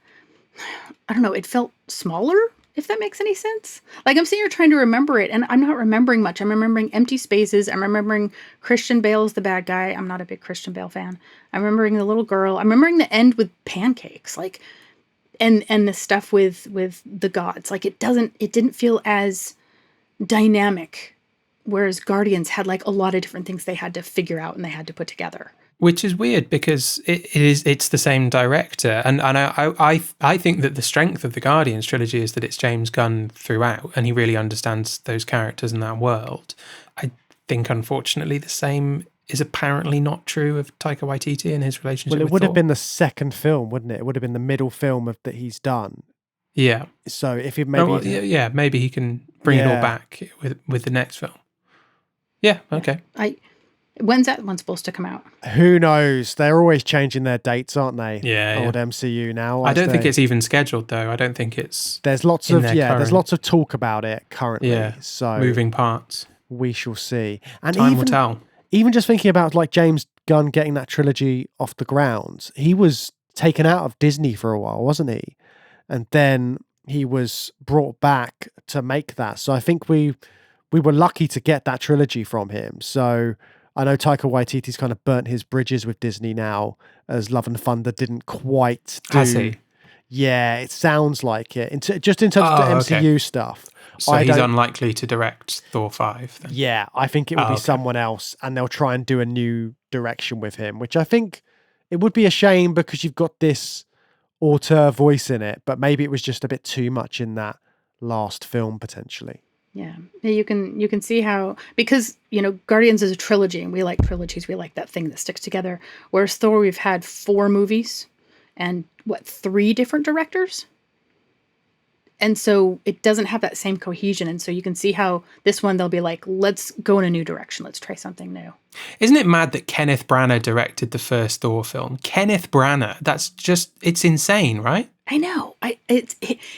Speaker 9: I don't know, it felt smaller, if that makes any sense. Like, I'm sitting here trying to remember it, and I'm not remembering much. I'm remembering empty spaces. I'm remembering Christian Bale as the bad guy. I'm not a big Christian Bale fan. I'm remembering the little girl. I'm remembering the end with pancakes, like, and the stuff with the gods. Like, it didn't feel as dynamic, whereas Guardians had like a lot of different things they had to figure out and they had to put together.
Speaker 1: Which is weird because it's the same director, and I think that the strength of the Guardians trilogy is that it's James Gunn throughout, and he really understands those characters and that world. I think, unfortunately, the same is apparently not true of Taika Waititi and his relationship.
Speaker 10: Well, it
Speaker 1: with
Speaker 10: would
Speaker 1: Thor.
Speaker 10: have been the second film, wouldn't it? It would have been the middle film that he's done.
Speaker 1: Yeah.
Speaker 10: So if he maybe
Speaker 1: maybe he can bring it all back with the next film. Yeah. Okay.
Speaker 9: When's that one supposed to come out?
Speaker 10: Who knows? They're always changing their dates, aren't they?
Speaker 1: Yeah.
Speaker 10: Old MCU now.
Speaker 1: I don't think it's even scheduled though. I don't think it's.
Speaker 10: There's lots of there's lots of talk about it currently.
Speaker 1: Yeah.
Speaker 10: So
Speaker 1: moving parts.
Speaker 10: We shall see. And
Speaker 1: time will tell.
Speaker 10: Even just thinking about like James Gunn getting that trilogy off the ground, he was taken out of Disney for a while, wasn't he? And then he was brought back to make that. So I think we were lucky to get that trilogy from him. So I know Taika Waititi's kind of burnt his bridges with Disney now, as Love and Thunder didn't quite do.
Speaker 1: Has he?
Speaker 10: Yeah, it sounds like it. Just in terms of the MCU stuff.
Speaker 1: So he's unlikely to direct Thor 5 then?
Speaker 10: Yeah, I think it will be someone else, and they'll try and do a new direction with him, which I think it would be a shame because you've got this auteur voice in it, but maybe it was just a bit too much in that last film potentially.
Speaker 9: Yeah, you can see how, because Guardians is a trilogy, and we like trilogies. We like that thing that sticks together. Whereas Thor, we've had 4 movies and 3 different directors, and so it doesn't have that same cohesion. And so you can see how this one they'll be like, let's go in a new direction. Let's try something new.
Speaker 1: Isn't it mad that Kenneth Branagh directed the first Thor film? Kenneth Branagh. That's just, it's insane, right?
Speaker 9: I know.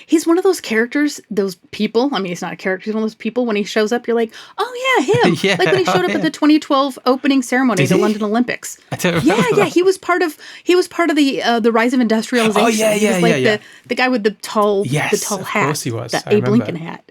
Speaker 9: He's one of those characters, those people. I mean, he's not a character. He's one of those people. When he shows up, you're like, oh yeah, him.
Speaker 1: Yeah,
Speaker 9: like when he showed up at the 2012 opening ceremony, the London Olympics.
Speaker 1: I don't remember
Speaker 9: Yeah. He was part of the rise of industrialization.
Speaker 1: Oh yeah,
Speaker 9: he was like the guy with the tall hat.
Speaker 1: Of course he was.
Speaker 9: The
Speaker 1: I
Speaker 9: Abe
Speaker 1: remember.
Speaker 9: Lincoln hat.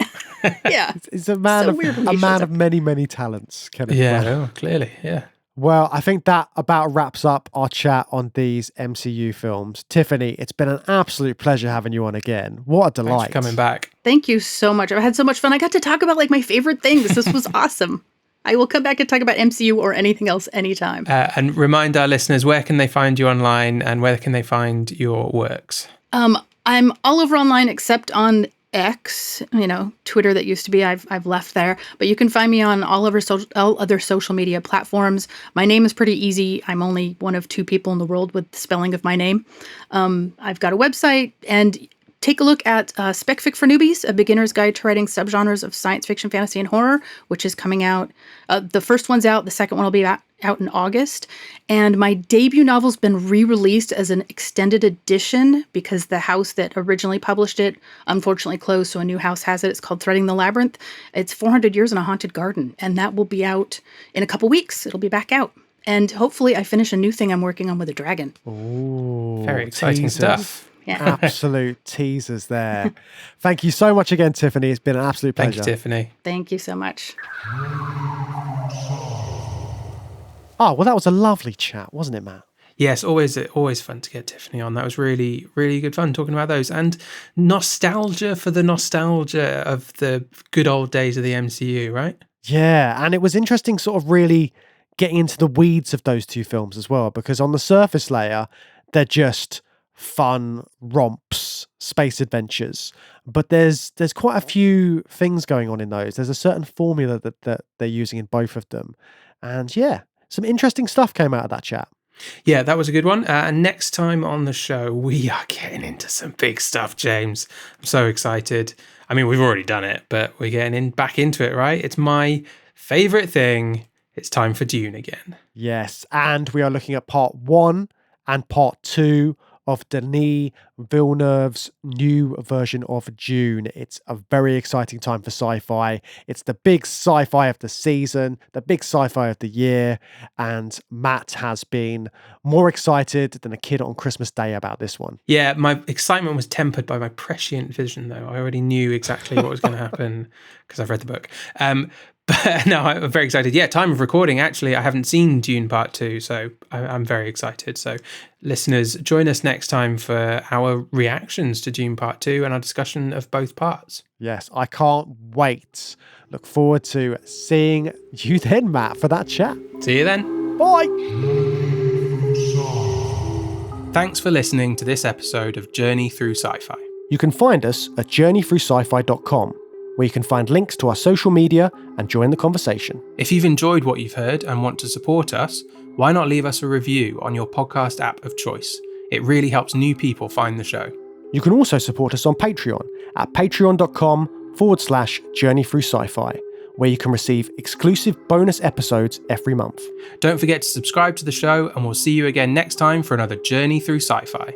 Speaker 9: Yeah.
Speaker 10: It's a man
Speaker 9: So
Speaker 10: of many, many talents. Kenneth
Speaker 1: Yeah,
Speaker 10: Branagh.
Speaker 1: clearly, yeah.
Speaker 10: Well, I think that about wraps up our chat on these MCU films. Tiffany, it's been an absolute pleasure having you on again. What a delight.
Speaker 1: Thanks for coming back.
Speaker 9: Thank you so much. I've had so much fun. I got to talk about like my favorite things. This was awesome. I will come back and talk about MCU or anything else anytime.
Speaker 1: And remind our listeners, where can they find you online and where can they find your works?
Speaker 9: I'm all over online except on X, Twitter that used to be. I've left there, but you can find me on all other social media platforms. My name is pretty easy. I'm only one of 2 people in the world with the spelling of my name. I've got a website, and take a look at Spec Fic For Newbies, a beginner's guide to writing subgenres of science fiction, fantasy, and horror, which is coming out. The first one's out. The second one will be out in August. And my debut novel's been re-released as an extended edition because the house that originally published it unfortunately closed, so a new house has it. It's called Threading the Labyrinth. It's 400 Years in a Haunted Garden, and that will be out in a couple weeks. It'll be back out. And hopefully I finish a new thing I'm working on with a dragon.
Speaker 10: Ooh,
Speaker 1: very exciting stuff.
Speaker 9: Yeah.
Speaker 10: Absolute teasers there. Thank you so much again, Tiffany. It's been an absolute pleasure.
Speaker 1: Thank you, Tiffany.
Speaker 9: Thank you so much.
Speaker 10: Oh, well, that was a lovely chat, wasn't it, Matt?
Speaker 1: Yes, always fun to get Tiffani on. That was really, really good fun talking about those. And nostalgia for the nostalgia of the good old days of the MCU, right?
Speaker 10: Yeah, and it was interesting sort of really getting into the weeds of those two films as well, because on the surface layer, they're just fun romps, space adventures. But there's quite a few things going on in those. There's a certain formula that they're using in both of them. And yeah, some interesting stuff came out of that chat.
Speaker 1: Yeah, that was a good one. And next time on the show, we are getting into some big stuff, James. I'm so excited. I mean, we've already done it, but we're getting back into it, right? It's my favourite thing. It's time for Dune again.
Speaker 10: Yes, and we are looking at part 1 and part 2 of Denis Villeneuve's new version of Dune. It's a very exciting time for sci-fi. It's the big sci-fi of the season, the big sci-fi of the year, and Matt has been more excited than a kid on Christmas Day about this one.
Speaker 1: Yeah, my excitement was tempered by my prescient vision, though. I already knew exactly what was going to happen because I've read the book. But no, I'm very excited. Yeah, time of recording, actually, I haven't seen Dune Part 2, so I'm very excited. So listeners, join us next time for our reactions to Dune Part 2 and our discussion of both parts.
Speaker 10: Yes, I can't wait. Look forward to seeing you then, Matt, for that chat.
Speaker 1: See you then.
Speaker 10: Bye.
Speaker 1: Thanks for listening to this episode of Journey Through Sci-Fi.
Speaker 10: You can find us at journeythroughsci-fi.com, where you can find links to our social media and join the conversation.
Speaker 1: If you've enjoyed what you've heard and want to support us, why not leave us a review on your podcast app of choice? It really helps new people find the show.
Speaker 10: You can also support us on Patreon at patreon.com/journeythroughsci-fi, where you can receive exclusive bonus episodes every month.
Speaker 1: Don't forget to subscribe to the show, and we'll see you again next time for another Journey Through Sci-Fi.